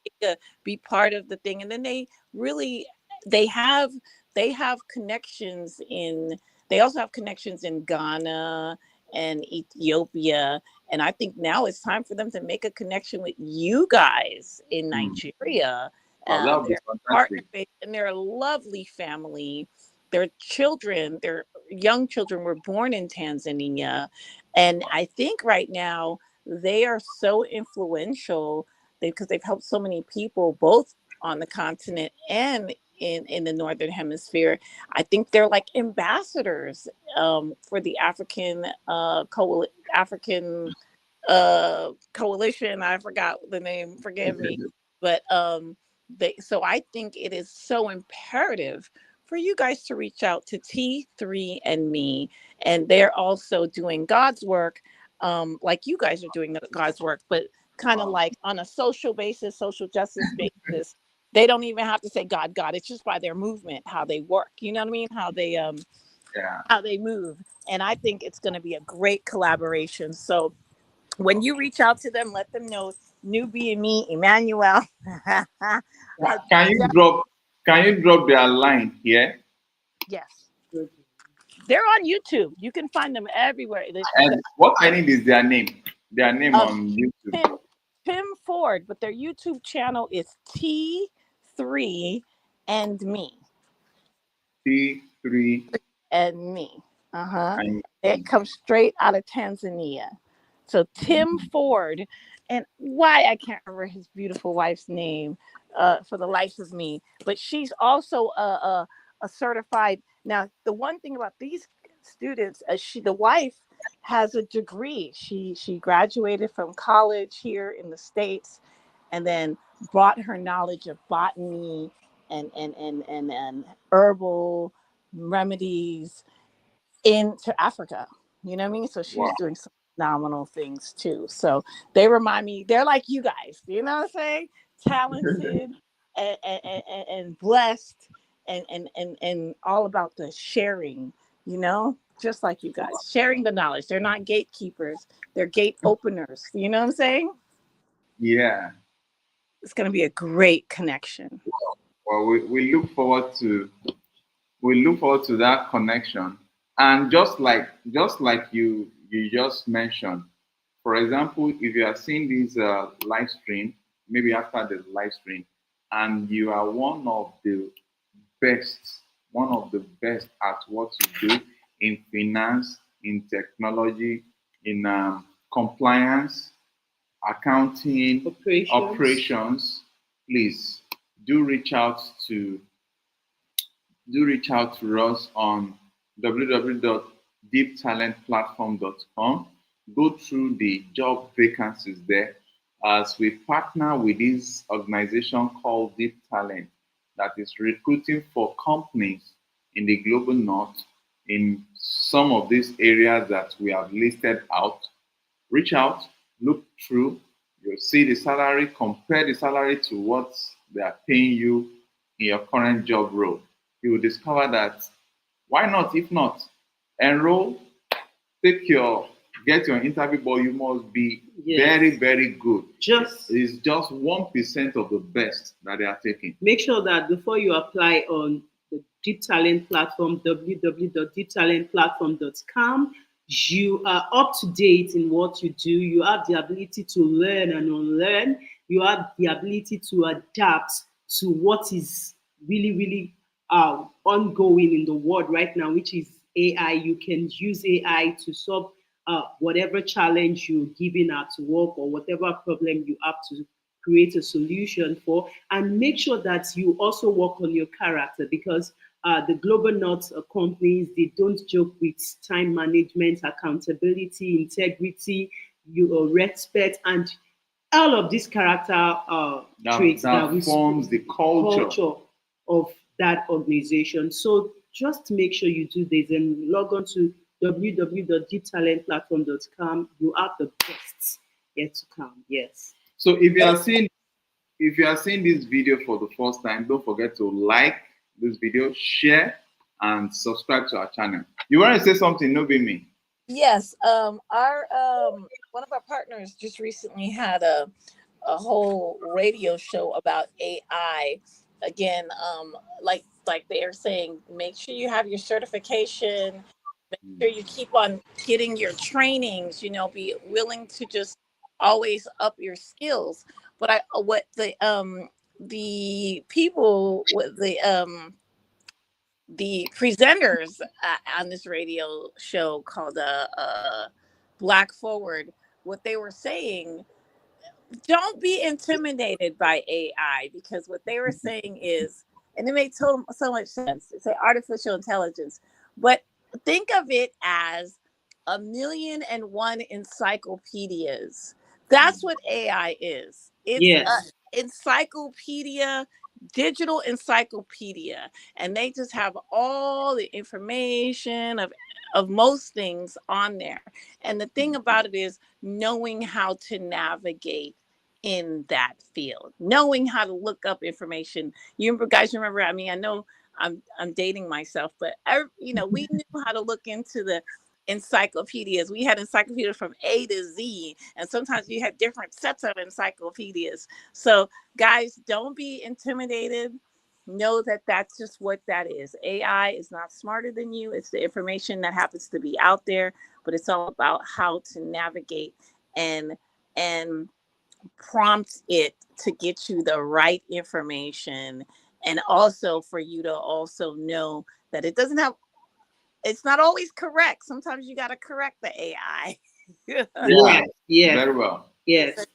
Speaker 3: be part of the thing. And then they really they have they have connections in they also have connections in Ghana and Ethiopia. And I think now it's time for them to make a connection with you guys in Nigeria.
Speaker 1: Wow, that would be
Speaker 3: They're partner
Speaker 1: fantastic.
Speaker 3: based and they're a lovely family. Their young children were born in Tanzania. And I think right now they are so influential because they've helped so many people, both on the continent and in the Northern Hemisphere. I think they're like ambassadors for the African coalition. I forgot the name, forgive me. But so I think it is so imperative for you guys to reach out to T3 and Me. And they're also doing God's work, like you guys are doing God's work, but kind of
Speaker 1: Wow.
Speaker 3: like on a social basis, social justice basis. They don't even have to say God, God. It's just by their movement, how they work. You know what I mean?
Speaker 1: Yeah.
Speaker 3: How they move. And I think it's going to be a great collaboration. So when you reach out to them, let them know Newbie and me, Emmanuel.
Speaker 1: Ca- Can you drop their line here?
Speaker 3: Yes. They're on YouTube. You can find them everywhere.
Speaker 1: And what I need is their name. Their name
Speaker 3: Um,
Speaker 1: on YouTube.
Speaker 3: Tim Ford, but their YouTube channel is T3 and Me.
Speaker 1: T3
Speaker 3: And Me.
Speaker 1: and
Speaker 3: It comes straight out of Tanzania. So Tim Ford, and why I can't remember his beautiful wife's name for the life of me, but she's also a certified. Now, the one thing about these students, the wife has a degree. She graduated from college here in the States, and then brought her knowledge of botany and herbal remedies into Africa. You know what I mean? So
Speaker 1: wow.
Speaker 3: she's doing some phenomenal things too. So they remind me, they're like you guys, you know what I'm saying? Talented and blessed and all about the sharing, you know, just like you guys, sharing the knowledge. They're not gatekeepers, they're gate openers. You know what I'm saying?
Speaker 1: Yeah.
Speaker 3: It's going to be a great connection.
Speaker 1: Well, we look forward to that connection. And just like you just mentioned, for example, if you are seeing this live stream, maybe after the live stream, and you are best, one of the best at what you do in finance, in technology, in compliance, accounting, operations, please do reach out to us on www.deeptalentplatform.com. Go through the job vacancies there as we partner with this organization called Deep Talent that is recruiting for companies in the global north in some of these areas that we have listed out. Reach out, look through, you'll see the salary, compare the salary to what they are paying you in your current job role. You will discover that why not? If not, enroll, get your interview, but you must be very, very good. It's just 1% of the best that they are taking.
Speaker 2: Make sure that before you apply on the Deep Talent platform, www.deeptalentplatform.com, you are up to date in what you do. You have the ability to learn and unlearn. You have the ability to adapt to what is really, really ongoing in the world right now, which is AI. You can use AI to solve whatever challenge you're giving at work or whatever problem you have to create a solution for, and make sure that you also work on your character, because the global north companies, they don't joke with time management, accountability, integrity, respect, and all of these character traits that
Speaker 1: forms the culture
Speaker 2: of that organization. So just make sure you do this and log on to www.deeptalentplatform.com. You have the best yet to come. Yes.
Speaker 1: So if you are seeing this video for the first time, don't forget to like this video, share, and subscribe to our channel. You want to say something, no be me?
Speaker 3: Yes. Our one of our partners just recently had a whole radio show about AI. Again, like they are saying, make sure you have your certification. Make sure you keep on getting your trainings. Be willing to just always up your skills. But what the people with the presenters on this radio show called Black Forward, what they were saying, don't be intimidated by AI, because what they were saying is, and it made so much sense, it's artificial intelligence, but think of it as 1,000,001 encyclopedias. That's what AI is. It's an encyclopedia, digital encyclopedia, and they just have all the information of most things on there. And the thing about it is knowing how to navigate in that field, knowing how to look up information. You guys remember, I know I'm dating myself, but we knew how to look into the encyclopedias. We had encyclopedias from A to Z, and sometimes you had different sets of encyclopedias. So guys, don't be intimidated. Know that that's just what that is. AI is not smarter than you. It's the information that happens to be out there, but it's all about how to navigate and prompt it to get you the right information, and also for you to also know that it's not always correct. Sometimes you got to correct the AI.
Speaker 2: Yeah.
Speaker 1: Very well.
Speaker 2: Yes.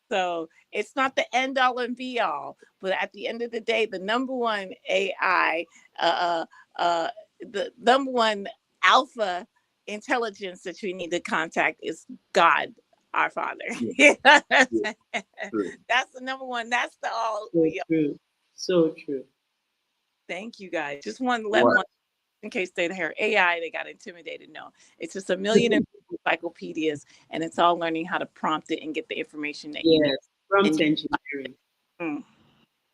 Speaker 3: So it's not the end all and be all, but at the end of the day, the number one AI, the number one alpha intelligence that you need to contact is God, our Father. That's the number one. That's the all.
Speaker 2: True. So true.
Speaker 3: Thank you, guys. Just one in case they heard AI, they got intimidated. No, it's just 1,000,000 encyclopedias, and it's all learning how to prompt it and get the information that you need.
Speaker 2: Prompt engineering.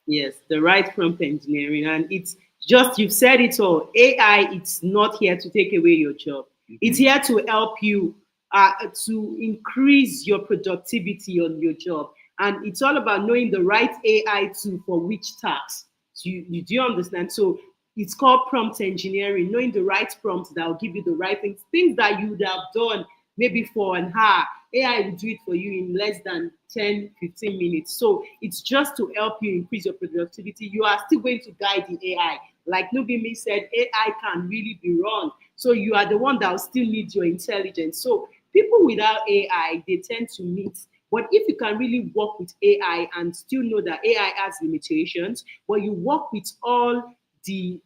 Speaker 2: Yes, the right prompt engineering. And it's just, you've said it all. AI, it's not here to take away your job. It's here to help you to increase your productivity on your job. And it's all about knowing the right AI tool for which task. Do you understand? So it's called prompt engineering, knowing the right prompts that will give you the right things that you would have done maybe for an hour. AI will do it for you in less than 10, 15 minutes. So it's just to help you increase your productivity. You are still going to guide the AI. Like Nubimi said, AI can really be wrong. So you are the one that will still need your intelligence. So people without AI, they tend to meet. But if you can really work with AI and still know that AI has limitations, but you work with all the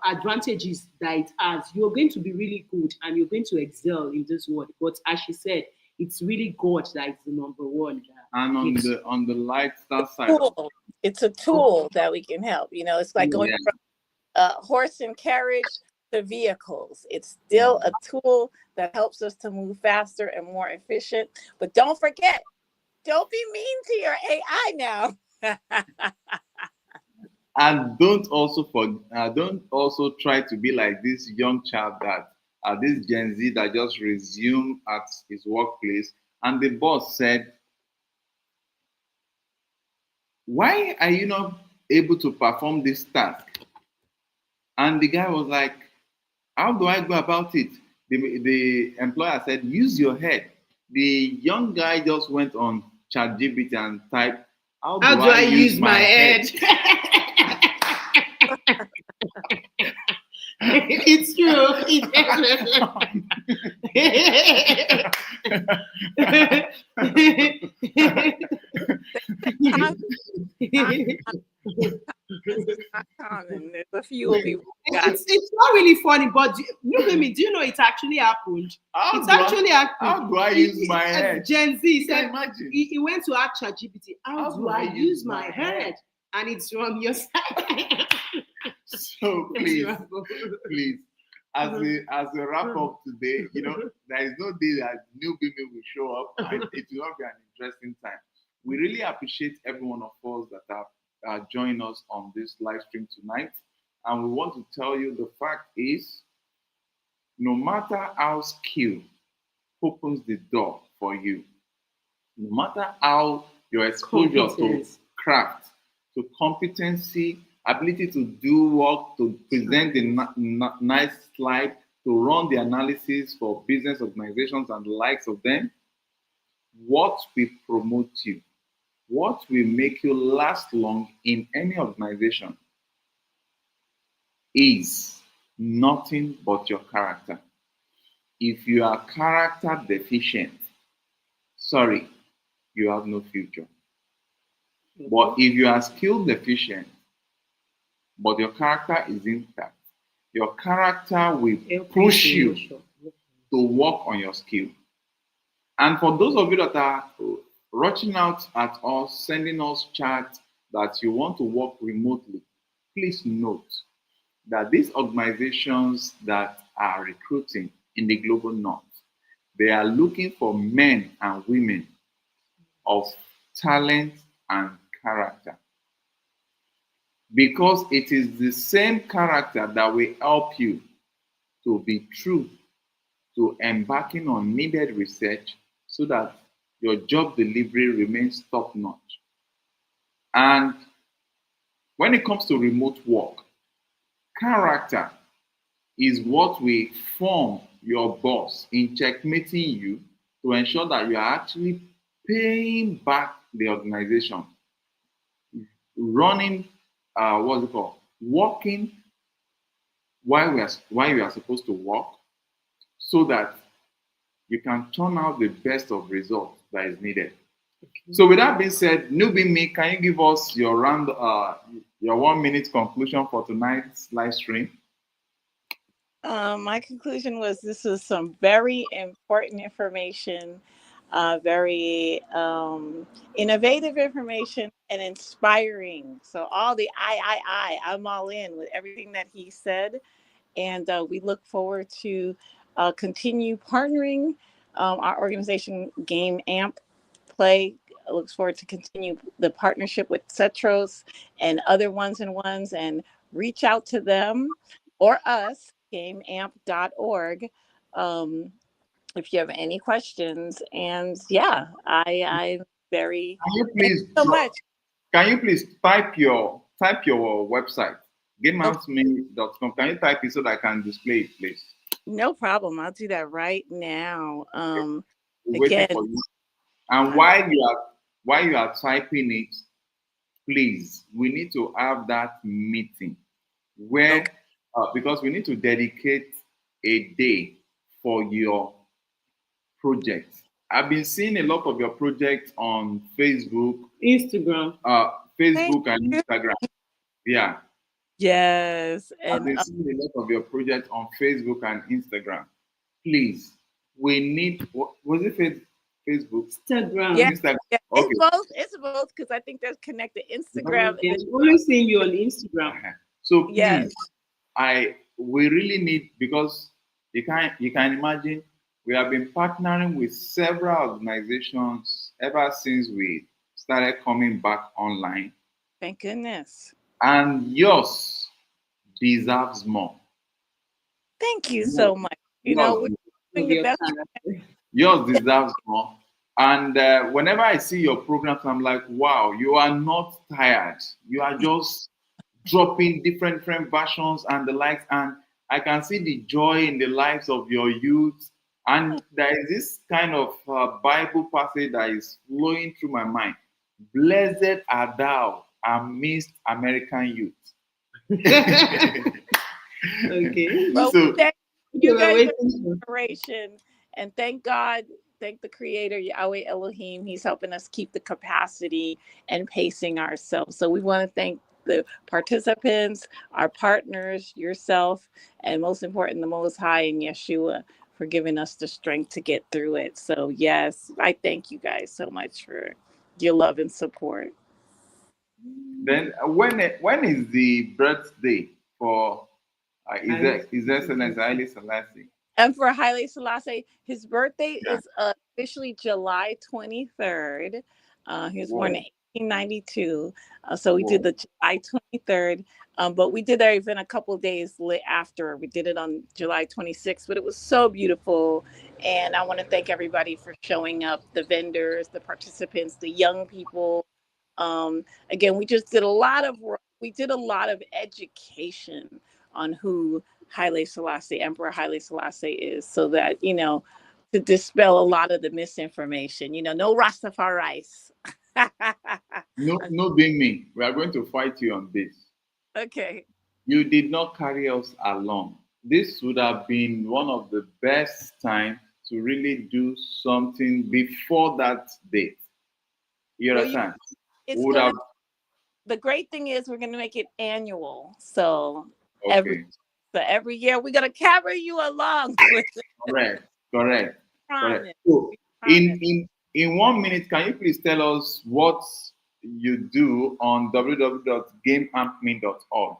Speaker 2: advantages that it has, you're going to be really good and you're going to excel in this world. But as she said, it's really God that is the number one.
Speaker 1: And on the lifestyle side,
Speaker 3: it's a tool that we can help. It's like going from horse and carriage to vehicles. It's still a tool that helps us to move faster and more efficient. But don't forget, don't be mean to your AI now.
Speaker 1: And don't also try to be like this young child that this Gen Z that just resumed at his workplace, and the boss said, "Why are you not able to perform this task?" And the guy was like, "How do I go about it?" The employer said, "Use your head." The young guy just went on ChatGPT and typed, "How
Speaker 2: How do I use my head? It's true.
Speaker 3: This is not common. There's a few people who got
Speaker 2: It's not really funny, but do you know it actually happened? It's actually happened.
Speaker 1: How do I use my head?
Speaker 2: Gen Z
Speaker 1: Can you
Speaker 2: said
Speaker 1: imagine?
Speaker 2: he went to ask ChatGPT, how do I use my head? And it's from your side.
Speaker 1: So please, as a wrap up today, there is no day that new people will show up, and it will not be an interesting time. We really appreciate every one of us that have joined us on this live stream tonight, and we want to tell you the fact is, no matter how skill opens the door for you, no matter how your exposure to craft, to competency, ability to do work, to present the nice slide, to run the analysis for business organizations and the likes of them, what will promote you, what will make you last long in any organization is nothing but your character. If you are character deficient, sorry, you have no future. But if you are skill deficient, but your character is intact, your character will push you to work on your skill. And for those of you that are reaching out at us, sending us chat that you want to work remotely, please note that these organizations that are recruiting in the global north, they are looking for men and women of talent and character. Because it is the same character that will help you to be true to embarking on needed research so that your job delivery remains top notch. And when it comes to remote work, character is what will form your boss in checkmating you to ensure that you are actually paying back the organization, running, what's it called, working while you are supposed to work, so that you can turn out the best of results that is needed. Okay. So with that being said, newbie me, can you give us your 1 minute conclusion for tonight's live stream?
Speaker 3: My conclusion was this was some very important information, very innovative information and inspiring. So all the I'm all in with everything that he said. And we look forward to continue partnering. Our organization, Game Amp Play, looks forward to continue the partnership with Cetros and other ones and reach out to them or us, gameamp.org, if you have any questions. And yeah, I'm very, thank you so much.
Speaker 1: Can you please type your website, gameampme.com? Can you type it so that I can display it, please?
Speaker 3: No problem. I'll do that right now.
Speaker 1: Again, for you. And while you are typing it, please, we need to have that meeting where, because we need to dedicate a day for your project. I've been seeing a lot of your projects on Facebook,
Speaker 2: Instagram,
Speaker 1: Facebook and Instagram. Yeah.
Speaker 3: Yes.
Speaker 1: And I've been seeing a lot of your projects on Facebook and Instagram. Please, we need, was it Facebook?
Speaker 2: Instagram.
Speaker 3: Yeah.
Speaker 1: Instagram.
Speaker 3: Yeah.
Speaker 1: Okay.
Speaker 3: It's both because I think that's connected. Instagram.
Speaker 2: Yeah, I'm only seeing you on Instagram.
Speaker 1: So please, we really need, because you can imagine, we have been partnering with several organizations ever since we started coming back online.
Speaker 3: Thank goodness.
Speaker 1: and yours deserves more.
Speaker 3: Thank you so much. You know, we're
Speaker 1: Yours,
Speaker 3: doing
Speaker 2: Of
Speaker 3: the
Speaker 2: your
Speaker 3: best.
Speaker 2: time.
Speaker 1: yours deserves more. And whenever I see your programs, I'm like, wow, you are not tired. You are just dropping different versions and the likes. And I can see the joy in the lives of your youth. And there is this kind of Bible passage that is flowing through my mind. Blessed are thou amidst American youth.
Speaker 2: Okay.
Speaker 3: Well,
Speaker 1: So
Speaker 3: thank
Speaker 2: Okay,
Speaker 3: you
Speaker 2: we're
Speaker 3: guys are
Speaker 2: waiting.
Speaker 3: inspiration, and thank God, thank the Creator Yahweh Elohim. He's helping us keep the capacity and pacing ourselves. So we want to thank the participants, our partners, yourself, and most important, the Most High and Yeshua for giving us the strength to get through it. So yes, I thank you guys so much for your love and support.
Speaker 1: then when is the birthday for His Excellency Haile Selassie?
Speaker 3: And for Haile Selassie, his birthday
Speaker 1: Yeah.
Speaker 3: is officially July 23rd. He was born in
Speaker 1: Whoa,
Speaker 3: 1892. So we did
Speaker 1: whoa.
Speaker 3: the July 23rd. But we did our event a couple of days after. We did it on July 26th, but it was so beautiful. And I want to thank everybody for showing up, the vendors, the participants, the young people. Again, we just did a lot of work. We did a lot of education on who Haile Selassie, Emperor Haile Selassie is, so that, to dispel a lot of the misinformation, no Rastafari's.
Speaker 1: No, no, being me. We are going to fight you on this.
Speaker 3: Okay.
Speaker 1: You did not carry us along. This would have been one of the best times to really do something before that date. You
Speaker 3: Well,
Speaker 1: understand?
Speaker 3: it's
Speaker 1: Would
Speaker 3: going
Speaker 1: have
Speaker 3: to, the great thing is we're going to make it annual. So every,
Speaker 1: okay.
Speaker 3: so every year we're going to carry you along with the
Speaker 1: Correct. Correct. Correct.
Speaker 3: promise.
Speaker 1: So
Speaker 3: We
Speaker 1: in
Speaker 3: promise.
Speaker 1: in in 1 minute, can you please tell us what you do on www.gameampme.org?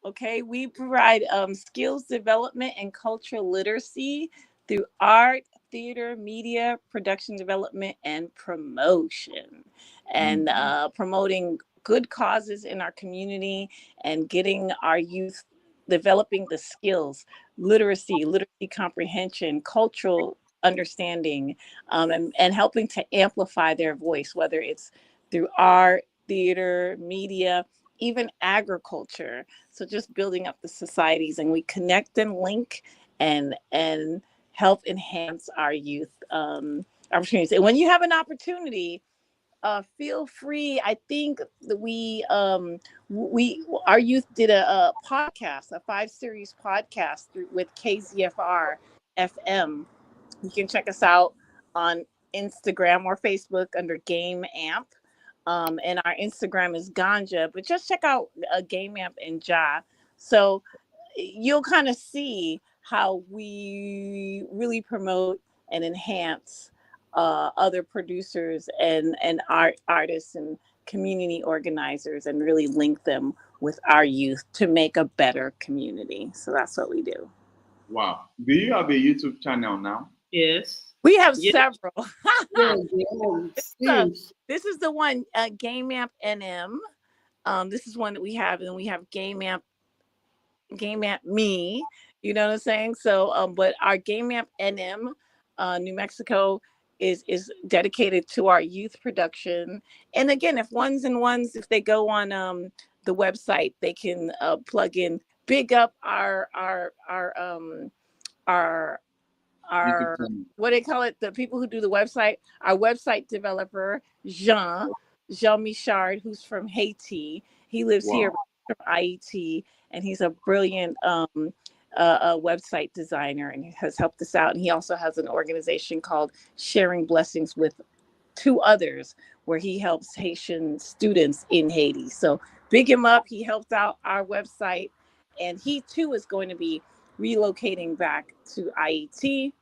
Speaker 3: Okay, we provide skills development and cultural literacy through art, theater, media, production development, and promotion, and
Speaker 1: Mhm.
Speaker 3: promoting good causes in our community and getting our youth developing the skills, literacy comprehension, cultural understanding, and helping to amplify their voice, whether it's through art, theater, media, even agriculture. So just building up the societies, and we connect and link and help enhance our youth opportunities. And when you have an opportunity, feel free. I think that we our youth did a podcast, a 5 series podcast with KZFR FM. You can check us out on Instagram or Facebook under Game Amp. And our Instagram is Ganja, but just check out Game Amp and Ja. So you'll kind of see how we really promote and enhance other producers and artists and community organizers, and really link them with our youth to make a better community. So that's what we do.
Speaker 1: Wow. Do you have a YouTube channel now?
Speaker 2: Yes.
Speaker 3: We have
Speaker 2: Yes.
Speaker 3: several.
Speaker 2: Yes. Yes.
Speaker 3: So
Speaker 2: Yes.
Speaker 3: this is the one, Game Amp NM. This is one that we have, and we have Game Amp Me. You know what I'm saying? So, but our Game Amp NM, New Mexico, is dedicated to our youth production. And again, if they go on the website, they can plug in, big up our
Speaker 1: YouTube
Speaker 3: our
Speaker 1: channel.
Speaker 3: what they call it, the people who do the website, our website developer, Jean Michard, who's from Haiti. He lives here
Speaker 1: Wow.
Speaker 3: from IET, and he's a brilliant website designer, and he has helped us out. And he also has an organization called Sharing Blessings with two others, where he helps Haitian students in Haiti. So big him up. He helped out our website, and he too is going to be relocating back to IET,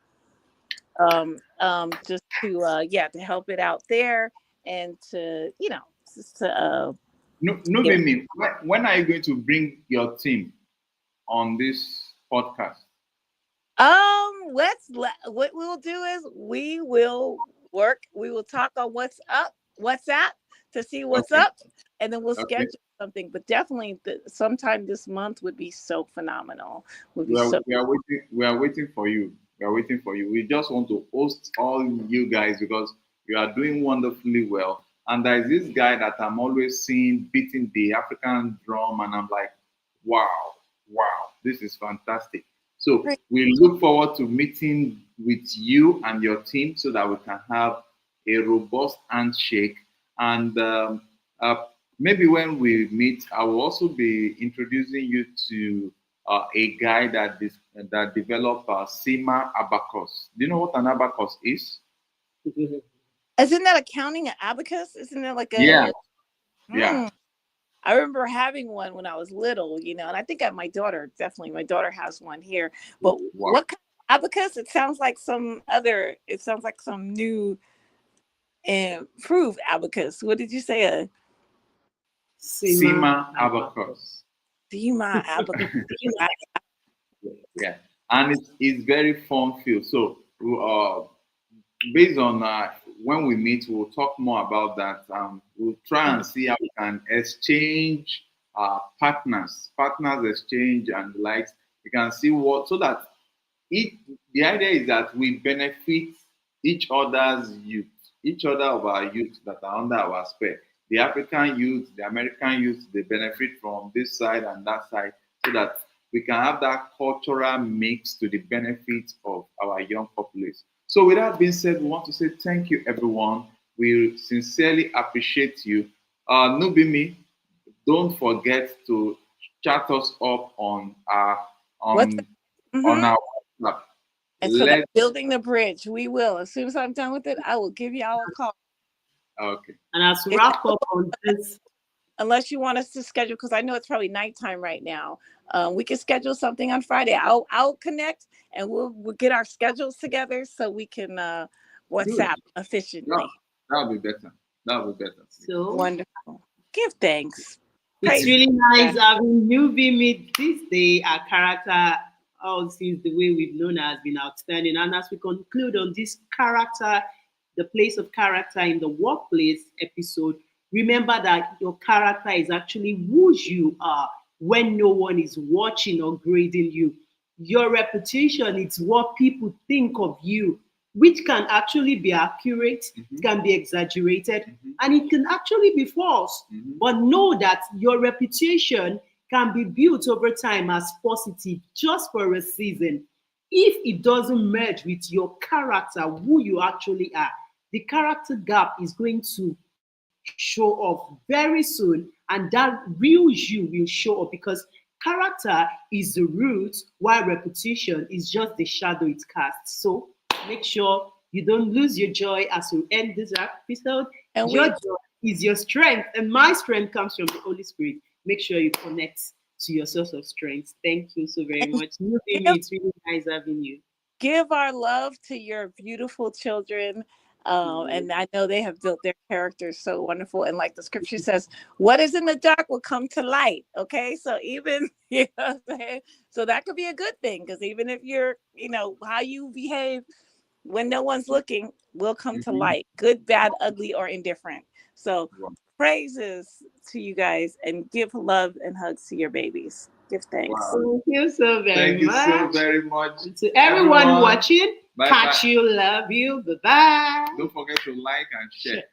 Speaker 3: just to to help it out there, and to just to
Speaker 1: No, no,
Speaker 3: give.
Speaker 1: me. When are you going to bring your team on this podcast?
Speaker 3: What we'll do is we will talk on what's up, WhatsApp, to see what's
Speaker 1: Okay.
Speaker 3: up, and then we'll
Speaker 1: Okay.
Speaker 3: schedule something. But definitely, sometime this month would be so phenomenal. Would be
Speaker 1: We are,
Speaker 3: so.
Speaker 1: we are waiting. We are waiting for you. We are waiting for you. We just want to host all you guys because you are doing wonderfully well. And there is this guy that I'm always seeing beating the African drum, and I'm like, wow, wow, this is fantastic. So
Speaker 3: Great.
Speaker 1: we look forward to meeting with you and your team so that we can have a robust handshake. And uh, maybe when we meet, I will also be introducing you to a guy that developed SEMA abacus. Do you know what an abacus is?
Speaker 3: Isn't that accounting at Abacus? Isn't it like a?
Speaker 1: Yeah, yeah.
Speaker 3: Mm. I remember having one when I was little, and I think my daughter, definitely, my daughter has one here. But
Speaker 1: Wow.
Speaker 3: what kind of abacus? It sounds like some new improved abacus. What did you say?
Speaker 1: SEMA abacus.
Speaker 3: SEMA abacus.
Speaker 1: Yeah, and it's very fun field. So based on when we meet, we'll talk more about that. We'll try and see how we can exchange partners exchange and the likes. We can see what so that the idea is that we benefit each other's youth, each other of our youth that are under our spare. The African youth, the American youth, they benefit from this side and that side so that we can have that cultural mix to the benefit of our young populace. So with that being said, we want to say thank you, everyone. We sincerely appreciate you. Nubimi, don't forget to chat us up on our
Speaker 3: What's
Speaker 1: on our WhatsApp.
Speaker 3: And so that building the bridge, we will. As soon as I'm done with it, I will give y'all a call.
Speaker 1: Okay.
Speaker 2: And as we wrap up on this,
Speaker 3: unless you want us to schedule, because I know it's probably nighttime right now. We can schedule something on Friday. I'll connect and we'll get our schedules together so we can WhatsApp efficiently.
Speaker 1: That'll be better. That'll be better.
Speaker 2: So
Speaker 3: wonderful. Give thanks.
Speaker 2: It's really nice having Newbie meet this day. Our character, since the way we've known her, has been outstanding. And as we conclude on this character, the place of character in the workplace episode, remember that your character is actually who you are when no one is watching or grading you. Your reputation is what people think of you, which can actually be accurate, it can be exaggerated, and it can actually be false. But know that your reputation can be built over time as positive just for a season. If it doesn't merge with your character, who you actually are, the character gap is going to show up very soon, and that real you will show up because character is the root while reputation is just the shadow it casts. So make sure you don't lose your joy as we end this episode. And your joy is your strength, and my strength comes from the Holy Spirit. Make sure you connect to your source of strength. Thank you so very much. It's really nice having you.
Speaker 3: Give our love to your beautiful children. And I know they have built their characters so wonderful. And like the scripture says, what is in the dark will come to light. Okay. So even, so that could be a good thing. Because even if you're, how you behave when no one's looking will come to light. Good, bad, ugly, or indifferent. So praises to you guys and give love and hugs to your babies. Give thanks.
Speaker 2: Thank you so very much.
Speaker 1: Thank you so very much.
Speaker 2: And to everyone watching, catch you, love you. Bye-bye.
Speaker 1: Don't forget to like and share.